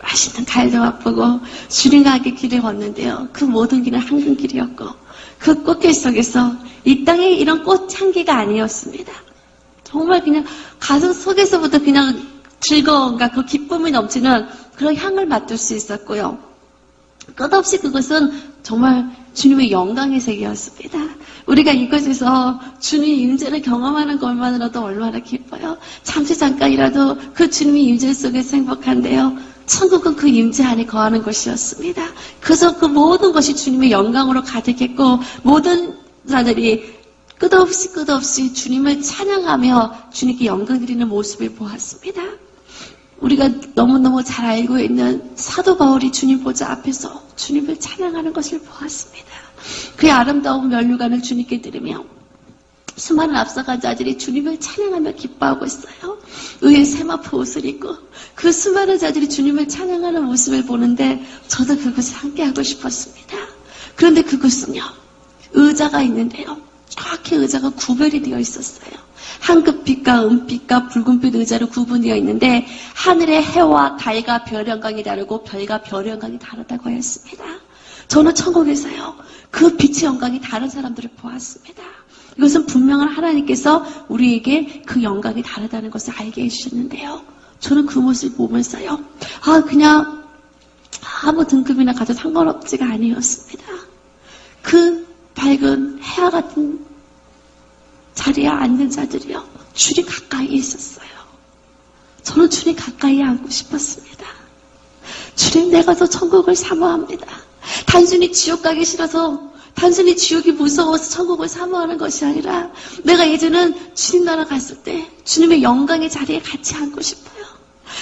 S2: 맛있는 과일도 맛보고 주님과 함께 길을 걷는데요. 그 모든 길은 황금길이었고 그 꽃길 속에서 이 땅에 이런 꽃향기가 아니었습니다. 정말 그냥 가슴 속에서부터 그냥 즐거움과 그 기쁨이 넘치는 그런 향을 맡을 수 있었고요. 끝없이 그것은 정말 주님의 영광의 세계였습니다. 우리가 이곳에서 주님의 임재를 경험하는 것만으로도 얼마나 기뻐요. 잠시 잠깐이라도 그 주님의 임재 속에서 행복한데요. 천국은 그 임재 안에 거하는 곳이었습니다. 그래서 그 모든 것이 주님의 영광으로 가득했고 모든 자들이 끝없이 주님을 찬양하며 주님께 영광 드리는 모습을 보았습니다. 우리가 너무너무 잘 알고 있는 사도 바울이 주님 보좌 앞에서 주님을 찬양하는 것을 보았습니다. 그의 아름다운 면류관을 주님께 드리며 수많은 앞서간 자들이 주님을 찬양하며 기뻐하고 있어요. 의의 세마포 옷을 입고 그 수많은 자들이 주님을 찬양하는 모습을 보는데 저도 그것을 함께하고 싶었습니다. 그런데 그곳은요, 의자가 있는데요, 정확히 의자가 구별이 되어 있었어요. 황금빛과 은빛과 붉은빛 의자로 구분되어 있는데 하늘의 해와 달과 별 영광이 다르고 별과 별 영광이 다르다고 하였습니다. 저는 천국에서요, 그 빛의 영광이 다른 사람들을 보았습니다. 이것은 분명한 하나님께서 우리에게 그 영광이 다르다는 것을 알게 해주셨는데요. 저는 그 모습을 보면서요, 그냥 아무 등급이나 가져 상관없지가 아니었습니다. 그 밝은 해와 같은 자리에 앉는 자들이요, 주님 가까이에 있었어요. 저는 주님 가까이에 앉고 싶었습니다. 주님, 내가 더 천국을 사모합니다. 단순히 지옥 가기 싫어서, 단순히 지옥이 무서워서 천국을 사모하는 것이 아니라 내가 이제는 주님 나라 갔을 때 주님의 영광의 자리에 같이 앉고 싶어요.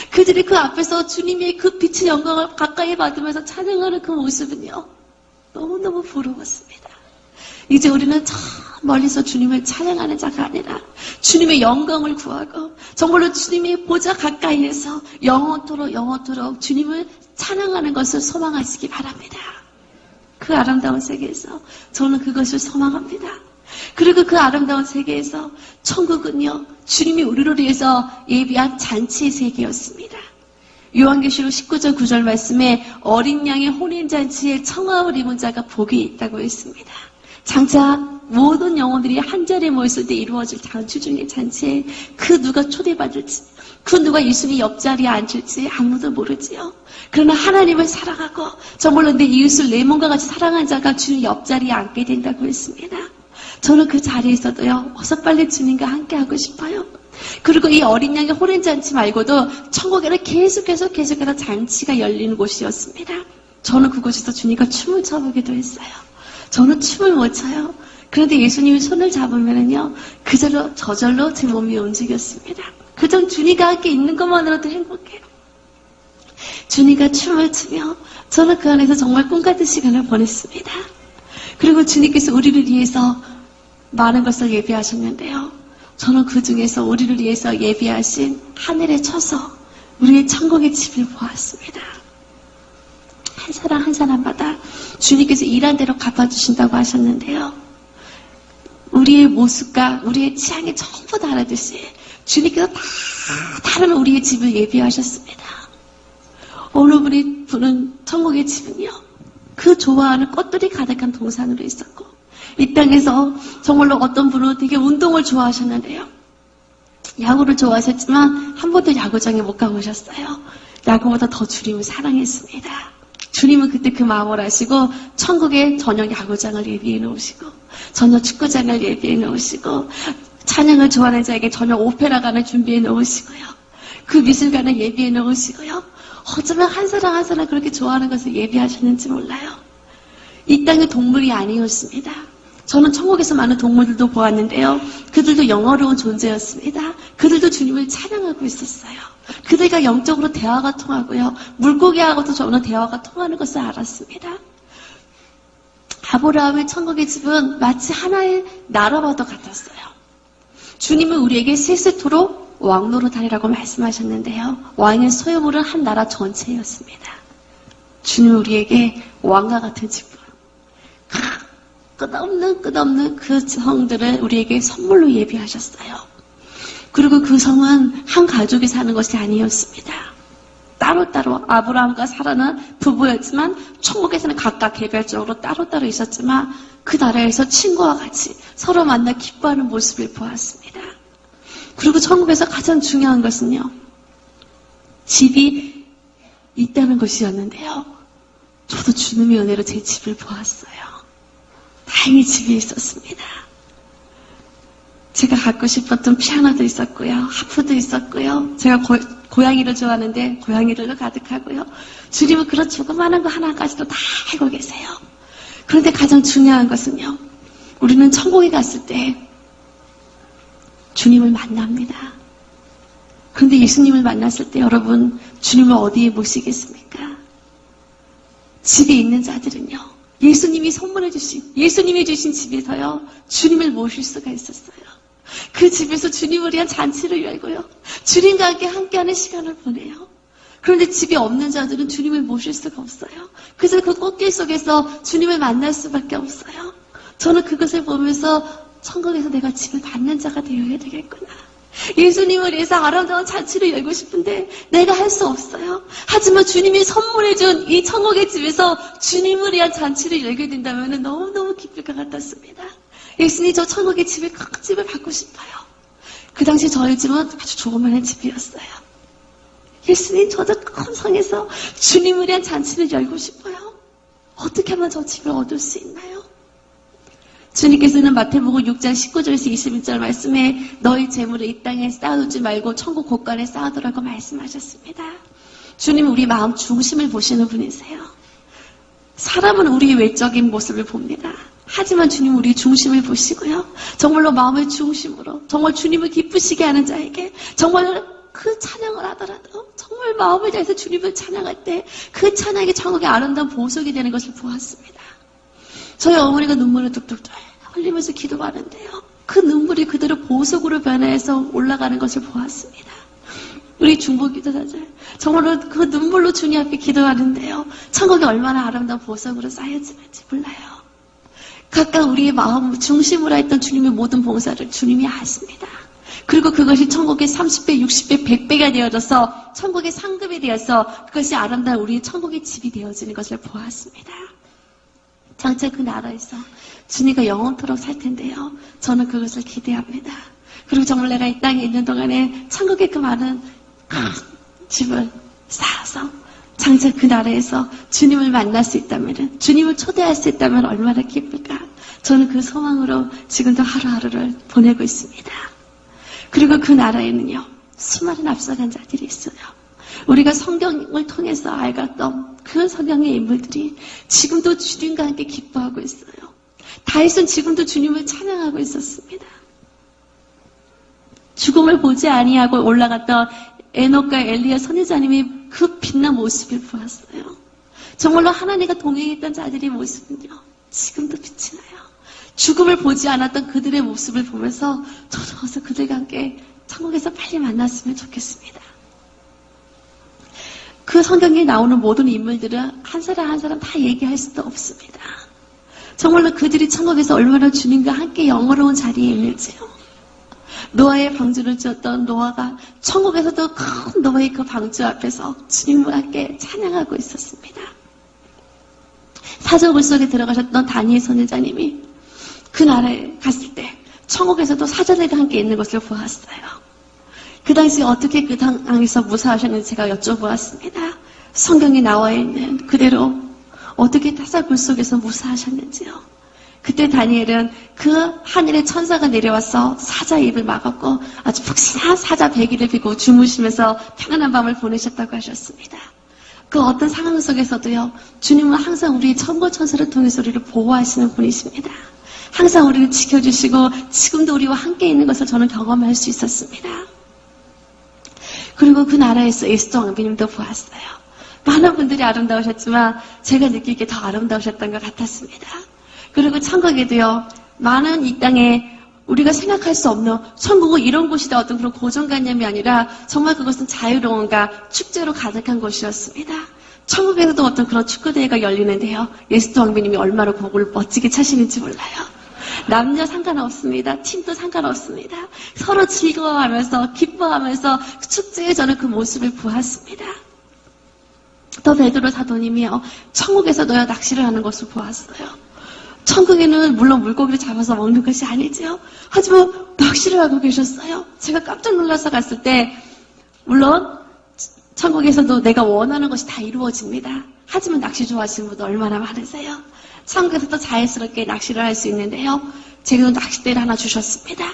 S2: 그들이 그 앞에서 주님의 그 빛의 영광을 가까이 받으면서 찬양하는 그 모습은요, 너무너무 부러웠습니다. 이제 우리는 저 멀리서 주님을 찬양하는 자가 아니라 주님의 영광을 구하고 정말로 주님의 보좌 가까이에서 영원토록 주님을 찬양하는 것을 소망하시기 바랍니다. 그 아름다운 세계에서 저는 그것을 소망합니다. 그리고 그 아름다운 세계에서 천국은요, 주님이 우리를 위해서 예비한 잔치의 세계였습니다. 요한계시록 19장 9절 말씀에 어린 양의 혼인잔치에 청아를 입은 자가 복이 있다고 했습니다. 장차 모든 영혼들이 한자리에 모였을 때 이루어질 장추중의 잔치에 그 누가 초대받을지, 그 누가 예수님 옆자리에 앉을지 아무도 모르지요. 그러나 하나님을 사랑하고 정말로 내 이웃을 내 몸과 같이 사랑한 자가 주님 옆자리에 앉게 된다고 했습니다. 저는 그 자리에서도요, 어서 빨리 주님과 함께하고 싶어요. 그리고 이 어린 양의 혼인잔치 말고도 천국에는 계속해서 잔치가 열리는 곳이었습니다. 저는 그곳에서 주님과 춤을 춰보기도 했어요. 저는 춤을 못 춰요. 그런데 예수님이 손을 잡으면은요, 저절로 제 몸이 움직였습니다. 그저 주님과 함께 있는 것만으로도 행복해요. 주님과 춤을 추며 저는 그 안에서 정말 꿈같은 시간을 보냈습니다. 그리고 주님께서 우리를 위해서 많은 것을 예비하셨는데요, 저는 그 중에서 우리를 위해서 예비하신 하늘의 처소, 우리의 천국의 집을 보았습니다. 한 사람 한 사람마다 주님께서 일한 대로 갚아주신다고 하셨는데요, 우리의 모습과 우리의 취향이 전부 다르듯이 주님께서 다 다른 우리의 집을 예비하셨습니다. 어느 분은 천국의 집은요, 그 좋아하는 꽃들이 가득한 동산으로 있었고, 이 땅에서 정말로 어떤 분은 되게 운동을 좋아하셨는데요, 야구를 좋아하셨지만 한 번도 야구장에 못 가보셨어요. 야구보다 더 주님을 사랑했습니다. 주님은 그때 그 마음을 아시고 천국에 전용 야구장을 예비해 놓으시고 전용 축구장을 예비해 놓으시고 찬양을 좋아하는 자에게 전용 오페라관을 준비해 놓으시고요, 그 미술관을 예비해 놓으시고요, 어쩌면 한 사람 한 사람 그렇게 좋아하는 것을 예비하셨는지 몰라요. 이 땅의 동물이 아니었습니다. 저는 천국에서 많은 동물들도 보았는데요, 그들도 영어로운 존재였습니다. 그들도 주님을 찬양하고 있었어요. 그들과 영적으로 대화가 통하고요, 물고기하고도 저는 대화가 통하는 것을 알았습니다. 아브라함의 천국의 집은 마치 하나의 나라와도 같았어요. 주님은 우리에게 세세토록 왕노릇하리라고 말씀하셨는데요, 왕의 소유물은 한 나라 전체였습니다. 주님은 우리에게 왕과 같은 집을, 끝없는 그 성들을 우리에게 선물로 예비하셨어요. 그리고 그 성은 한 가족이 사는 것이 아니었습니다. 따로따로 아브라함과 사라는 부부였지만 천국에서는 각각 개별적으로 따로따로 있었지만 그 나라에서 친구와 같이 서로 만나 기뻐하는 모습을 보았습니다. 그리고 천국에서 가장 중요한 것은요, 집이 있다는 것이었는데요, 저도 주님의 은혜로 제 집을 보았어요. 다행히 집이 있었습니다. 제가 갖고 싶었던 피아노도 있었고요, 하프도 있었고요, 제가 고양이를 좋아하는데 고양이들도 가득하고요, 주님은 그런 조그마한 거 하나까지도 다 알고 계세요. 그런데 가장 중요한 것은요, 우리는 천국에 갔을 때 주님을 만납니다. 그런데 예수님을 만났을 때 여러분, 주님을 어디에 모시겠습니까? 집에 있는 자들은요, 예수님이 선물해 주신, 예수님이 주신 집에서요, 주님을 모실 수가 있었어요. 그 집에서 주님을 위한 잔치를 열고요, 주님과 함께하는 시간을 보내요. 그런데 집에 없는 자들은 주님을 모실 수가 없어요. 그래서 그 꽃길 속에서 주님을 만날 수밖에 없어요. 저는 그것을 보면서 천국에서 내가 집을 받는 자가 되어야 되겠구나. 예수님을 위해서 아름다운 잔치를 열고 싶은데 내가 할 수 없어요. 하지만 주님이 선물해준 이 천국의 집에서 주님을 위한 잔치를 열게 된다면 너무너무 기쁠 것 같았습니다. 예수님, 저 천국의 집에 큰 집을 받고 싶어요. 그 당시 저희 집은 아주 조그마한 집이었어요. 예수님, 저도 큰 성에서 주님을 위한 잔치를 열고 싶어요. 어떻게 하면 저 집을 얻을 수 있나요? 주님께서는 마태복음 6장 19절에서 21절 말씀에 너희 재물을 이 땅에 쌓아두지 말고 천국 곳간에 쌓아두라고 말씀하셨습니다. 주님은 우리 마음 중심을 보시는 분이세요. 사람은 우리의 외적인 모습을 봅니다. 하지만 주님은 우리 중심을 보시고요. 정말로 마음의 중심으로 정말 주님을 기쁘시게 하는 자에게 정말 그 찬양을 하더라도 정말 마음을 다해서 주님을 찬양할 때 그 찬양이 천국의 아름다운 보석이 되는 것을 보았습니다. 저희 어머니가 눈물을 뚝뚝 흘리면서 기도하는데요. 그 눈물이 그대로 보석으로 변해서 올라가는 것을 보았습니다. 우리 중보 기도자들 정말로 그 눈물로 주님 앞에 기도하는데요. 천국이 얼마나 아름다운 보석으로 쌓여지는지 몰라요. 각각 우리의 마음 중심으로 했던 주님의 모든 봉사를 주님이 아십니다. 그리고 그것이 천국의 30배, 60배, 100배가 되어져서 천국의 상급이 되어서 그것이 아름다운 우리의 천국의 집이 되어지는 것을 보았습니다. 장차 그 나라에서 주님과 영원토록 살 텐데요. 저는 그것을 기대합니다. 그리고 정말 내가 이 땅에 있는 동안에 천국의 그 많은 집을 쌓아서 장차 그 나라에서 주님을 만날 수 있다면, 주님을 초대할 수 있다면 얼마나 기쁠까. 저는 그 소망으로 지금도 하루하루를 보내고 있습니다. 그리고 그 나라에는요, 수많은 앞서간 자들이 있어요. 우리가 성경을 통해서 알았던 그 성경의 인물들이 지금도 주님과 함께 기뻐하고 있어요. 다윗은 지금도 주님을 찬양하고 있었습니다. 죽음을 보지 아니하고 올라갔던 에녹과 엘리야 선지자님이 그 빛난 모습을 보았어요. 정말로 하나님과 동행했던 자들의 모습은요, 지금도 빛이 나요. 죽음을 보지 않았던 그들의 모습을 보면서 저도 어서 그들과 함께 천국에서 빨리 만났으면 좋겠습니다. 그 성경에 나오는 모든 인물들은 한 사람 한 사람 다 얘기할 수도 없습니다. 정말로 그들이 천국에서 얼마나 주님과 함께 영원로운 자리에 있는지요. 노아의 방주를 지었던 노아가 천국에서도 큰 노아의 그 방주 앞에서 주님과 함께 찬양하고 있었습니다. 사자굴 속에 들어가셨던 다니엘 선지자님이 그 나라에 갔을 때 천국에서도 사자들과 함께 있는 것을 보았어요. 그 당시 어떻게 그 땅에서 무사하셨는지 제가 여쭤보았습니다. 성경에 나와 있는 그대로 어떻게 사자굴 속에서 무사하셨는지요. 그때 다니엘은 그 하늘의 천사가 내려와서 사자 입을 막았고 아주 푹신한 사자 배기를 비고 주무시면서 평안한 밤을 보내셨다고 하셨습니다. 그 어떤 상황 속에서도요, 주님은 항상 우리의 천군 천사를 통해서 우리를 보호하시는 분이십니다. 항상 우리를 지켜주시고 지금도 우리와 함께 있는 것을 저는 경험할 수 있었습니다. 그리고 그 나라에서 에스더 왕비님도 보았어요. 많은 분들이 아름다우셨지만 제가 느끼기에 더 아름다우셨던 것 같았습니다. 그리고 천국에도요, 많은 이 땅에 우리가 생각할 수 없는 천국은 이런 곳이다 어떤 그런 고정관념이 아니라 정말 그것은 자유로움과 축제로 가득한 곳이었습니다. 천국에서도 어떤 그런 축구대회가 열리는데요. 에스더 왕비님이 얼마나 곡을 멋지게 차시는지 몰라요. 남녀 상관없습니다. 팀도 상관없습니다. 서로 즐거워하면서 기뻐하면서 축제에 저는 그 모습을 보았습니다. 또 베드로 사도님이요, 천국에서도요 낚시를 하는 것을 보았어요. 천국에는 물론 물고기를 잡아서 먹는 것이 아니죠. 하지만 낚시를 하고 계셨어요. 제가 깜짝 놀라서 갔을 때 물론 천국에서도 내가 원하는 것이 다 이루어집니다. 하지만 낚시 좋아하시는 분도 얼마나 많으세요. 천국에서도 자연스럽게 낚시를 할 수 있는데요. 제가 낚싯대를 하나 주셨습니다.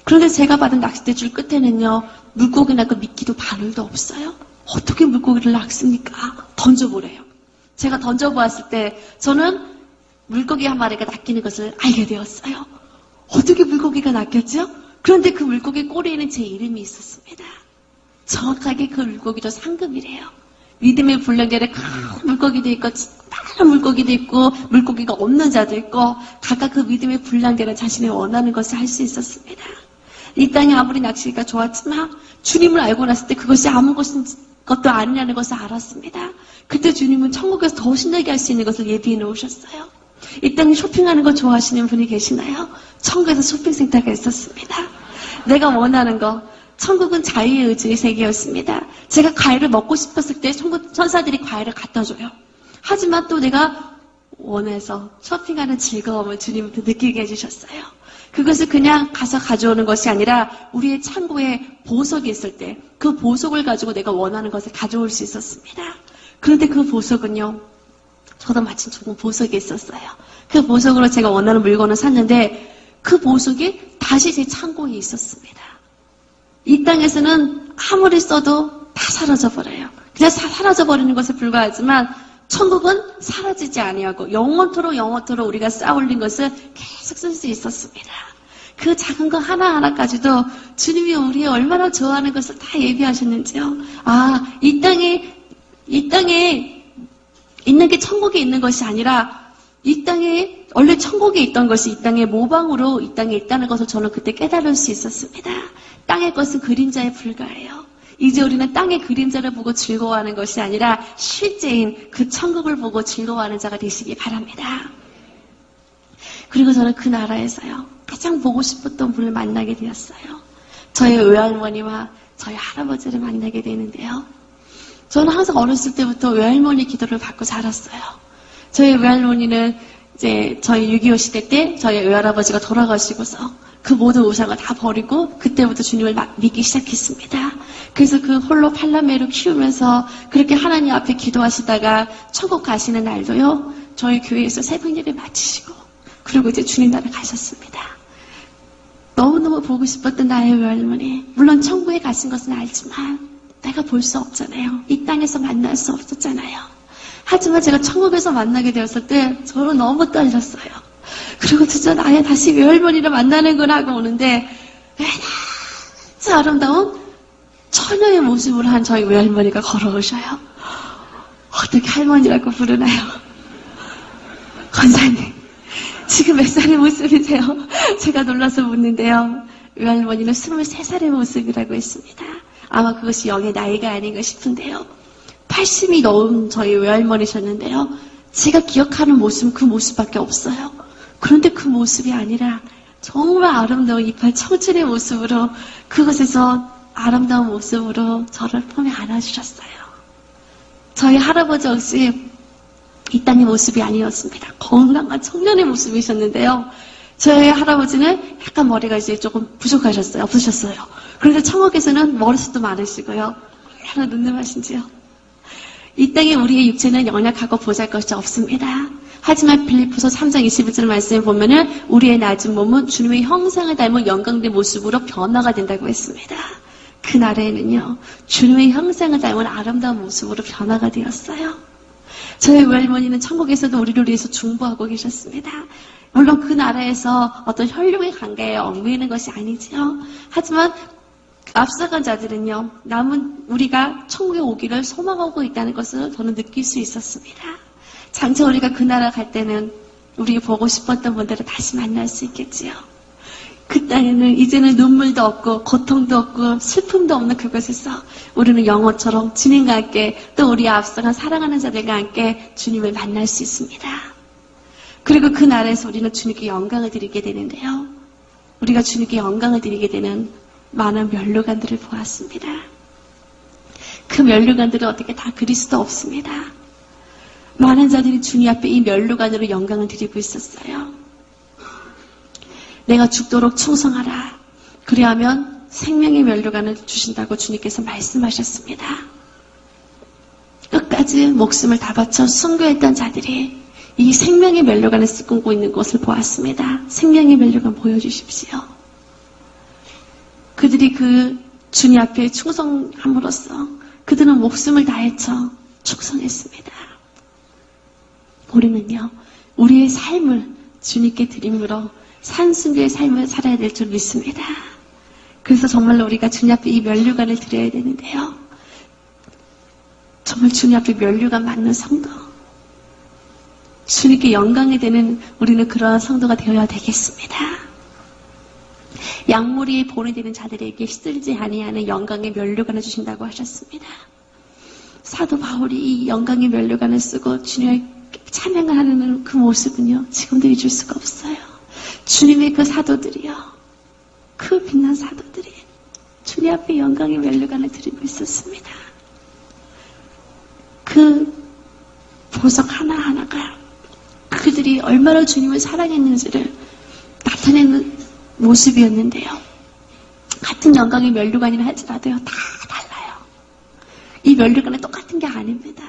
S2: 그런데 제가 받은 낚싯대 줄 끝에는요, 물고기나 그 미끼도 바늘도 없어요. 어떻게 물고기를 낚습니까? 던져보래요. 제가 던져보았을 때 저는 물고기 한 마리가 낚이는 것을 알게 되었어요. 어떻게 물고기가 낚였죠? 그런데 그 물고기 꼬리에는 제 이름이 있었습니다. 정확하게 그 물고기도 상급이래요. 믿음의 분량대로 큰 물고기도 있고 다른 물고기도 있고 물고기가 없는 자도 있고 각각 그 믿음의 분량대로 자신이 원하는 것을 할 수 있었습니다. 이 땅이 아무리 낚시가 좋았지만 주님을 알고 났을 때 그것이 아무 것도 아니라는 것을 알았습니다. 그때 주님은 천국에서 더 신나게 할 수 있는 것을 예비해 놓으셨어요. 이 땅에 쇼핑하는 거 좋아하시는 분이 계시나요? 천국에서 쇼핑센터가 있었습니다. 내가 원하는 거. 천국은 자유의 의지의 세계였습니다. 제가 과일을 먹고 싶었을 때 천국 천사들이 과일을 갖다 줘요. 하지만 또 내가 원해서 쇼핑하는 즐거움을 주님부터 느끼게 해주셨어요. 그것을 그냥 가서 가져오는 것이 아니라 우리의 창고에 보석이 있을 때 그 보석을 가지고 내가 원하는 것을 가져올 수 있었습니다. 그런데 그 보석은요, 저도 마침 좋은 보석이 있었어요. 그 보석으로 제가 원하는 물건을 샀는데 그 보석이 다시 제 창고에 있었습니다. 이 땅에서는 아무리 써도 다 사라져버려요. 그냥 사라져버리는 것에 불과하지만 천국은 사라지지 아니하고 영원토록 우리가 쌓아올린 것을 계속 쓸 수 있었습니다. 그 작은 거 하나하나까지도 주님이 우리의 얼마나 좋아하는 것을 다 예비하셨는지요. 이 땅에 있는 게 천국에 있는 것이 아니라 이 땅에 원래 천국에 있던 것이 이 땅의 모방으로 이 땅에 있다는 것을 저는 그때 깨달을 수 있었습니다. 땅의 것은 그림자에 불과해요. 이제 우리는 땅의 그림자를 보고 즐거워하는 것이 아니라 실제인 그 천국을 보고 즐거워하는 자가 되시기 바랍니다. 그리고 저는 그 나라에서요, 가장 보고 싶었던 분을 만나게 되었어요. 저의 외할머니와 저희 할아버지를 만나게 되는데요. 저는 항상 어렸을 때부터 외할머니 기도를 받고 자랐어요. 저희 외할머니는 이제 저희 6.25 시대 때 저희 외할아버지가 돌아가시고서 그 모든 우상을 다 버리고 그때부터 주님을 믿기 시작했습니다. 그래서 그 홀로 팔남매로 키우면서 그렇게 하나님 앞에 기도하시다가 천국 가시는 날도요, 저희 교회에서 새벽 예배 마치시고 그리고 이제 주님 나라 가셨습니다. 너무너무 보고 싶었던 나의 외할머니, 물론 천국에 가신 것은 알지만 내가 볼 수 없잖아요. 이 땅에서 만날 수 없었잖아요. 하지만 제가 천국에서 만나게 되었을 때 저는 너무 떨렸어요. 그리고 드디어 나의 다시 외할머니를 만나는구나 하고 오는데 아주 아름다운 처녀의 모습으로 한 저희 외할머니가 걸어오셔요. 어떻게 할머니라고 부르나요? 권사님, 지금 몇 살의 모습이세요? 제가 놀라서 묻는데요. 외할머니는 23살의 모습이라고 했습니다. 아마 그것이 영의 나이가 아닌가 싶은데요. 80이 넘은 저희 외할머니셨는데요. 제가 기억하는 모습은 그 모습밖에 없어요. 그런데 그 모습이 아니라 정말 아름다운 이빨 청춘의 모습으로 그곳에서 아름다운 모습으로 저를 품에 안아주셨어요. 저희 할아버지 역시 이 땅의 모습이 아니었습니다. 건강한 청년의 모습이셨는데요. 저희 할아버지는 약간 머리가 이제 조금 부족하셨어요. 없으셨어요. 그런데 천국에서는 머리숱도 많으시고요. 하나 눈능하신지요. 이 땅에 우리의 육체는 연약하고 보잘것이 없습니다. 하지만 빌립보서 3장 21절 말씀에 보면은 우리의 낮은 몸은 주님의 형상을 닮은 영광된 모습으로 변화가 된다고 했습니다. 그날에는요, 주님의 형상을 닮은 아름다운 모습으로 변화가 되었어요. 저희 외할머니는 천국에서도 우리를 위해서 중보하고 계셨습니다. 물론 그 나라에서 어떤 혈육의 관계에 얽매이는 것이 아니지요. 하지만 앞서간 자들은요, 남은 우리가 천국에 오기를 소망하고 있다는 것을 저는 느낄 수 있었습니다. 장차 우리가 그 나라 갈 때는 우리 보고 싶었던 분들을 다시 만날 수 있겠지요. 그 땅에는 이제는 눈물도 없고 고통도 없고 슬픔도 없는 그곳에서 우리는 영원처럼 주님과 함께 또 우리 앞서간 사랑하는 자들과 함께 주님을 만날 수 있습니다. 그리고 그 나라에서 우리는 주님께 영광을 드리게 되는데요. 우리가 주님께 영광을 드리게 되는 많은 면류관들을 보았습니다. 그 면류관들은 어떻게 다 그리스도 없습니다. 많은 자들이 주님 앞에 이 면류관으로 영광을 드리고 있었어요. 내가 죽도록 충성하라. 그리하면 생명의 면류관을 주신다고 주님께서 말씀하셨습니다. 끝까지 목숨을 다 바쳐 순교했던 자들이 이 생명의 면류관을 쓰고 있는 것을 보았습니다. 생명의 면류관 보여주십시오. 그들이 그 주님 앞에 충성함으로써 그들은 목숨을 다해쳐 충성했습니다. 우리는요, 우리의 삶을 주님께 드림으로 산순교의 삶을 살아야 될 줄 믿습니다. 그래서 정말로 우리가 주님 앞에 이 면류관을 드려야 되는데요. 정말 주님 앞에 면류관 맞는 성도, 주님께 영광이 되는 우리는 그러한 성도가 되어야 되겠습니다. 양무리에 본이 되는 자들에게 시들지 아니하는 영광의 면류관을 주신다고 하셨습니다. 사도 바울이 이 영광의 면류관을 쓰고 주님을 찬양을 하는 그 모습은요, 지금도 잊을 수가 없어요. 주님의 그 사도들이요, 그 빛난 사도들이 주님 앞에 영광의 면류관을 드리고 있었습니다. 그 보석 하나하나가 그들이 얼마나 주님을 사랑했는지를 나타내는 모습이었는데요. 같은 영광의 면류관이라 할지라도요, 다 달라요. 이 면류관은 똑같은 게 아닙니다.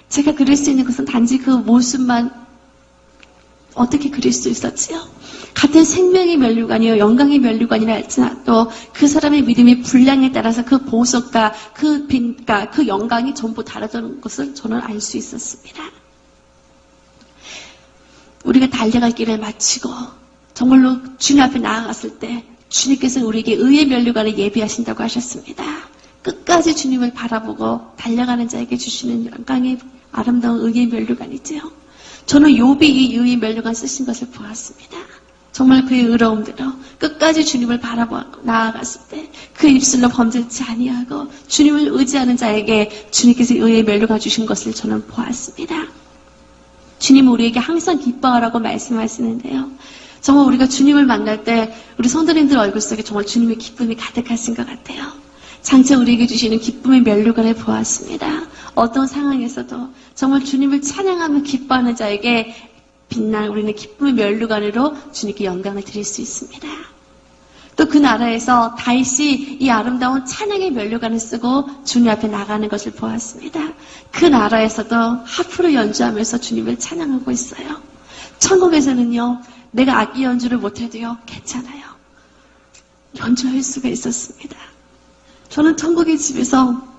S2: 제가 그릴 수 있는 것은 단지 그 모습만 어떻게 그릴 수 있었지요? 같은 생명의 면류관이요, 영광의 면류관이라 할지라도 그 사람의 믿음의 분량에 따라서 그 보석과 그 빛과 그 영광이 전부 다르다는 것을 저는 알 수 있었습니다. 우리가 달려갈 길을 마치고 정말로 주님 앞에 나아갔을 때 주님께서 우리에게 의의 면류관을 예비하신다고 하셨습니다. 끝까지 주님을 바라보고 달려가는 자에게 주시는 영광의 아름다운 의의 면류관이지요. 저는 욥이 이 의의 면류관 쓰신 것을 보았습니다. 정말 그의 의로움대로 끝까지 주님을 바라보고 나아갔을 때 그 입술로 범죄치 아니하고 주님을 의지하는 자에게 주님께서 의의 면류관 주신 것을 저는 보았습니다. 주님은 우리에게 항상 기뻐하라고 말씀하시는데요. 정말 우리가 주님을 만날 때 우리 성도님들 얼굴 속에 정말 주님의 기쁨이 가득하신 것 같아요. 장차 우리에게 주시는 기쁨의 면류관을 보았습니다. 어떤 상황에서도 정말 주님을 찬양하며 기뻐하는 자에게 빛날 우리는 기쁨의 면류관으로 주님께 영광을 드릴 수 있습니다. 또 그 나라에서 다윗이 이 아름다운 찬양의 면류관을 쓰고 주님 앞에 나가는 것을 보았습니다. 그 나라에서도 하프를 연주하면서 주님을 찬양하고 있어요. 천국에서는요, 내가 악기 연주를 못해도요, 괜찮아요. 연주할 수가 있었습니다. 저는 천국의 집에서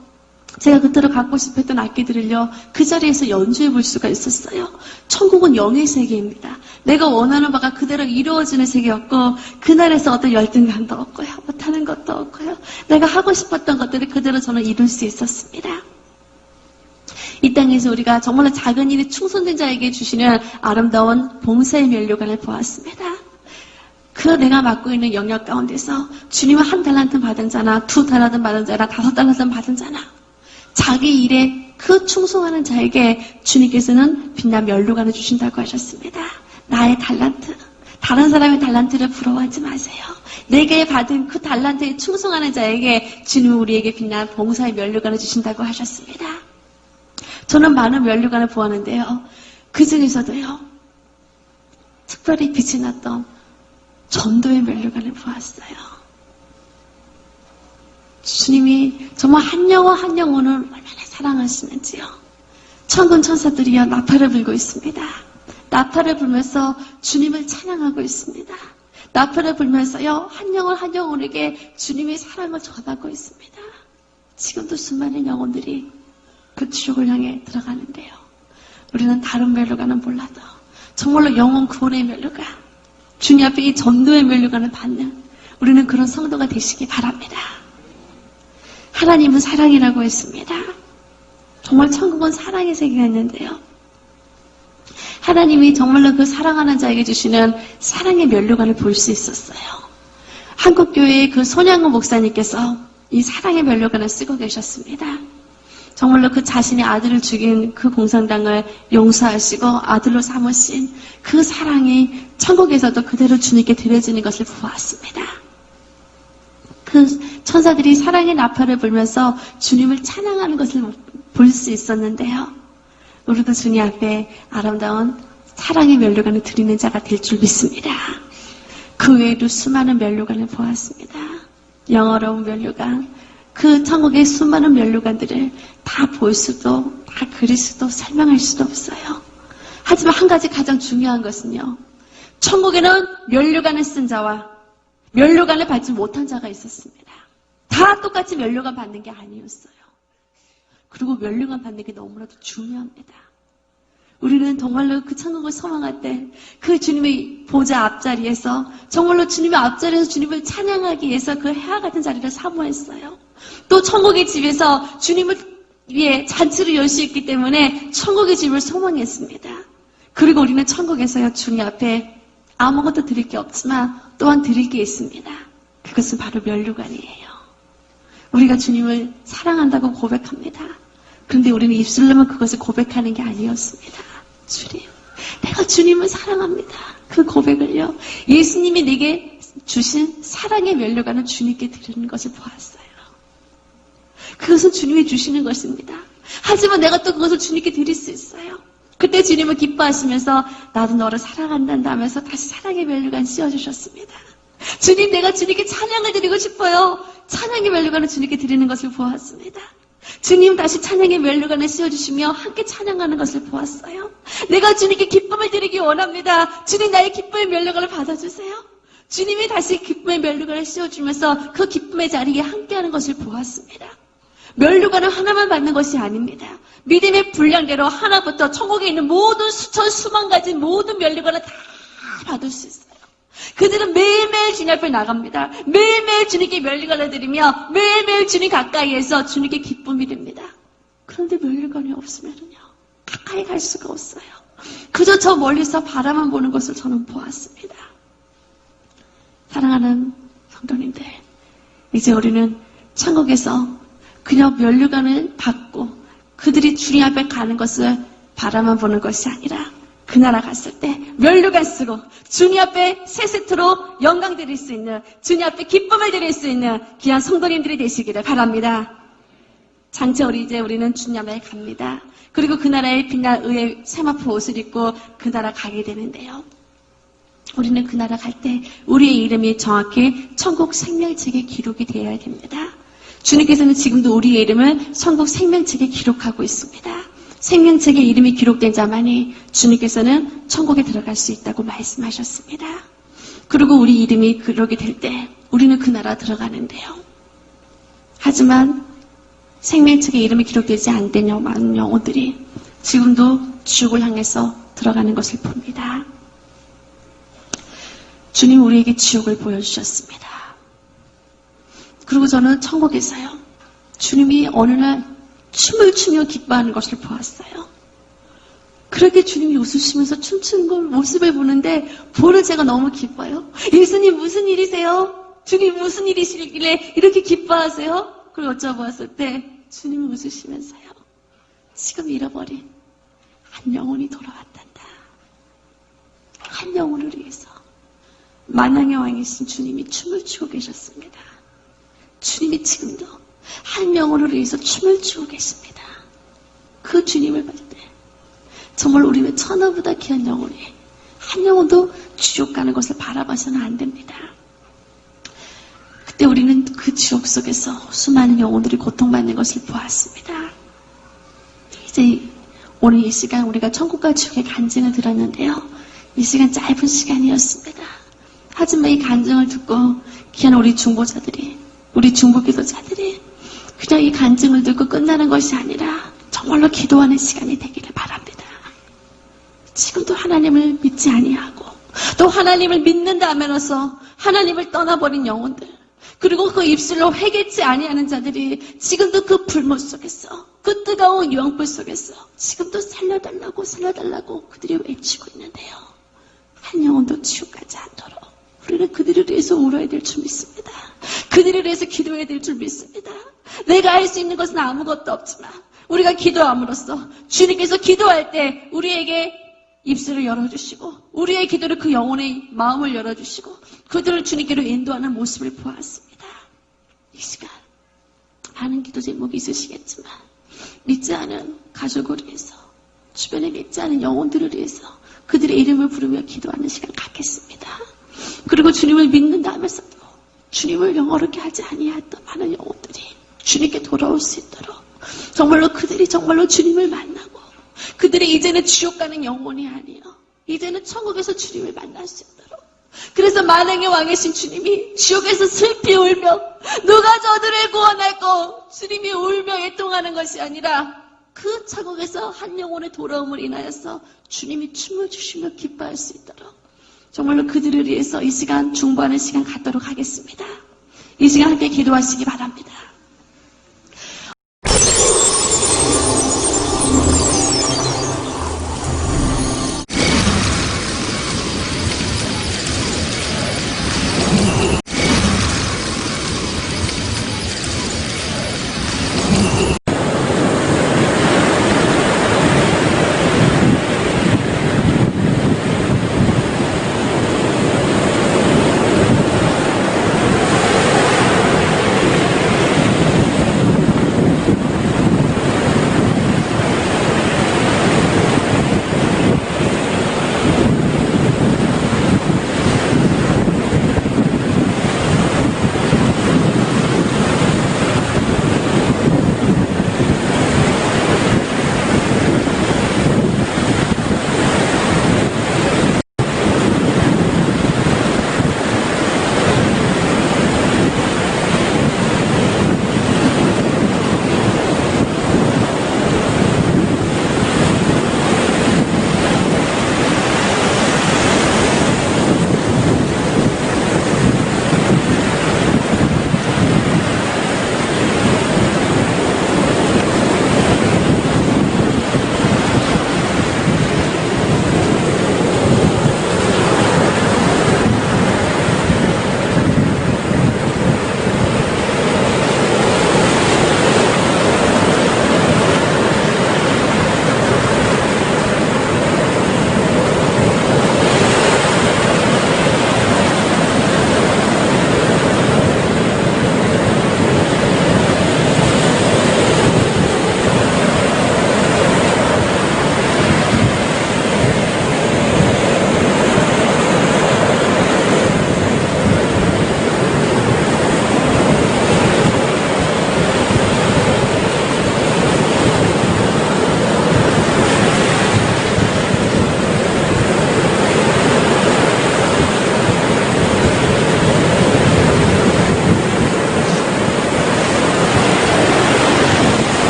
S2: 제가 그토록 갖고 싶었던 악기들을요, 그 자리에서 연주해 볼 수가 있었어요. 천국은 영의 세계입니다. 내가 원하는 바가 그대로 이루어지는 세계였고, 그날에서 어떤 열등감도 없고요, 못하는 것도 없고요, 내가 하고 싶었던 것들을 그대로 저는 이룰 수 있었습니다. 이 땅에서 우리가 정말로 작은 일에 충성된 자에게 주시는 아름다운 봉사의 면류관을 보았습니다. 그 내가 맡고 있는 영역 가운데서 주님은 1달란트 받은 자나 2달란트 받은 자나 5달란트 받은 자나 자기 일에 그 충성하는 자에게 주님께서는 빛난 면류관을 주신다고 하셨습니다. 나의 달란트, 다른 사람의 달란트를 부러워하지 마세요. 내게 받은 그 달란트에 충성하는 자에게 주님은 우리에게 빛난 봉사의 면류관을 주신다고 하셨습니다. 저는 많은 면류관을 보았는데요. 그 중에서도요, 특별히 빛이 났던 전도의 면류관을 보았어요. 주님이 정말 한 영혼 한 영혼을 얼마나 사랑하시는지요. 천군 천사들이여 나팔을 불고 있습니다. 나팔을 불면서 주님을 찬양하고 있습니다. 나팔을 불면서요, 한 영혼 한 영혼에게 주님의 사랑을 전하고 있습니다. 지금도 수많은 영혼들이 그 지옥을 향해 들어가는데요. 우리는 다른 면류관은 몰라도 정말로 영혼 구원의 면류관, 주님 앞에 이 전도의 면류관을 받는 우리는 그런 성도가 되시기 바랍니다. 하나님은 사랑이라고 했습니다. 정말 천국은 사랑의 세계가 있는데요. 하나님이 정말로 그 사랑하는 자에게 주시는 사랑의 면류관을 볼 수 있었어요. 한국교회의 그 손양호 목사님께서 이 사랑의 면류관을 쓰고 계셨습니다. 정말로 그 자신의 아들을 죽인 그 공산당을 용서하시고 아들로 삼으신 그 사랑이 천국에서도 그대로 주님께 드려지는 것을 보았습니다. 그 천사들이 사랑의 나팔을 불면서 주님을 찬양하는 것을 볼 수 있었는데요. 우리도 주님 앞에 아름다운 사랑의 면류관을 드리는 자가 될 줄 믿습니다. 그 외에도 수많은 면류관을 보았습니다. 영어로운 면류관, 그 천국의 수많은 면류관들을 다 볼 수도, 다 그릴 수도, 설명할 수도 없어요. 하지만 한 가지 가장 중요한 것은요, 천국에는 면류관을 쓴 자와 면류관을 받지 못한 자가 있었습니다. 다 똑같이 면류관 받는 게 아니었어요. 그리고 면류관 받는 게 너무나도 중요합니다. 우리는 정말로 그 천국을 소망할 때 그 주님의 보좌 앞자리에서 정말로 주님의 앞자리에서 주님을 찬양하기 위해서 그 해와 같은 자리를 사모했어요. 또 천국의 집에서 주님을 위해 잔치를 열 수 있기 때문에 천국의 집을 소망했습니다. 그리고 우리는 천국에서요 주님 앞에 아무것도 드릴 게 없지만 또한 드릴 게 있습니다. 그것은 바로 면류관이에요. 우리가 주님을 사랑한다고 고백합니다. 그런데 우리는 입술로만 그것을 고백하는 게 아니었습니다. 주님, 내가 주님을 사랑합니다. 그 고백을요, 예수님이 내게 주신 사랑의 면류관을 주님께 드리는 것을 보았어요. 그것은 주님이 주시는 것입니다. 하지만 내가 또 그것을 주님께 드릴 수 있어요. 그때 주님은 기뻐하시면서 나도 너를 사랑한단다 하면서 다시 사랑의 면류관 씌워주셨습니다. 주님, 내가 주님께 찬양을 드리고 싶어요. 찬양의 면류관을 주님께 드리는 것을 보았습니다. 주님 다시 찬양의 면류관을 씌워주시며 함께 찬양하는 것을 보았어요. 내가 주님께 기쁨을 드리기 원합니다. 주님, 나의 기쁨의 면류관을 받아주세요. 주님이 다시 기쁨의 면류관을 씌워주면서 그 기쁨의 자리에 함께하는 것을 보았습니다. 면류관은 하나만 받는 것이 아닙니다. 믿음의 분량대로 하나부터 천국에 있는 모든 수천 수만 가지 모든 면류관을 다 받을 수 있어요. 그들은 매일매일 주님 앞에 나갑니다. 매일매일 주님께 면류관을 드리며 매일매일 주님 가까이에서 주님께 기쁨이 됩니다. 그런데 면류관이 없으면요 가까이 갈 수가 없어요. 그저 저 멀리서 바라만 보는 것을 저는 보았습니다. 사랑하는 성도님들, 이제 우리는 천국에서 그냥 면류관을 받고 그들이 주님 앞에 가는 것을 바라만 보는 것이 아니라 그 나라 갔을 때 면류관 쓰고 주님 앞에 세 세트로 영광 드릴 수 있는, 주님 앞에 기쁨을 드릴 수 있는 귀한 성도님들이 되시기를 바랍니다. 장차 우리는 주님 앞에 갑니다. 그리고 그 나라의 빛날 의의 세마포 옷을 입고 그 나라 가게 되는데요. 우리는 그 나라 갈 때 우리의 이름이 정확히 천국 생명책에 기록이 되어야 됩니다. 주님께서는 지금도 우리의 이름을 천국 생명책에 기록하고 있습니다. 생명책에 이름이 기록된 자만이 주님께서는 천국에 들어갈 수 있다고 말씀하셨습니다. 그리고 우리 이름이 그러게 될 때 우리는 그 나라 들어가는데요. 하지만 생명책에 이름이 기록되지 않는 많은 영혼들이 지금도 지옥을 향해서 들어가는 것을 봅니다. 주님 우리에게 지옥을 보여주셨습니다. 그리고 저는 천국에서요, 주님이 어느 날 춤을 추며 기뻐하는 것을 보았어요. 그렇게 주님이 웃으시면서 춤추는 걸 모습을 보는데 보는 제가 너무 기뻐요. 예수님 무슨 일이세요? 주님 무슨 일이시길래 이렇게 기뻐하세요? 그걸 여쭤보았을 때 주님이 웃으시면서요, 지금 잃어버린 한 영혼이 돌아왔단다. 한 영혼을 위해서 만왕의 왕이신 주님이 춤을 추고 계셨습니다. 주님이 지금도 한 영혼을 위해서 춤을 추고 계십니다. 그 주님을 볼 때 정말 우리는 천하보다 귀한 영혼이 한 영혼도 지옥 가는 것을 바라봐서는 안 됩니다. 그때 우리는 그 지옥 속에서 수많은 영혼들이 고통받는 것을 보았습니다. 이제 오늘 이 시간 우리가 천국과 지옥의 간증을 들었는데요. 이 시간 짧은 시간이었습니다. 하지만 이 간증을 듣고 귀한 우리 중보자들이, 우리 중보기도자들이 그냥 이 간증을 듣고 끝나는 것이 아니라 정말로 기도하는 시간이 되기를 바랍니다. 지금도 하나님을 믿지 아니하고 또 하나님을 믿는다 하면서 하나님을 떠나버린 영혼들, 그리고 그 입술로 회개치 아니하는 자들이 지금도 그 불못 속에서, 그 뜨거운 유황불 속에서 지금도 살려달라고 살려달라고 그들이 외치고 있는데요. 한 영혼도 지옥 가지 않도록 우리는 그들을 위해서 울어야 될 줄 믿습니다. 그들을 위해서 기도해야 될 줄 믿습니다. 내가 할 수 있는 것은 아무것도 없지만 우리가 기도함으로써 주님께서 기도할 때 우리에게 입술을 열어주시고 우리의 기도를 그 영혼의 마음을 열어주시고 그들을 주님께로 인도하는 모습을 보았습니다. 이 시간 많은 기도 제목이 있으시겠지만 믿지 않은 가족을 위해서, 주변에 믿지 않은 영혼들을 위해서 그들의 이름을 부르며 기도하는 시간 갖겠습니다. 그리고 주님을 믿는다 하면서도 주님을 영어롭게 하지 아니했던 많은 영혼들이 주님께 돌아올 수 있도록 정말로 그들이 정말로 주님을 만나고 그들이 이제는 지옥 가는 영혼이 아니요, 이제는 천국에서 주님을 만날 수 있도록. 그래서 만왕의 왕이신 주님이 지옥에서 슬피 울며 누가 저들을 구원할꼬, 주님이 울며 애통하는 것이 아니라 그 천국에서 한 영혼의 돌아옴을 인하여서 주님이 춤을 주시며 기뻐할 수 있도록 정말로 그들을 위해서 이 시간 중보하는 시간 갖도록 하겠습니다. 이 시간 함께 기도하시기 바랍니다.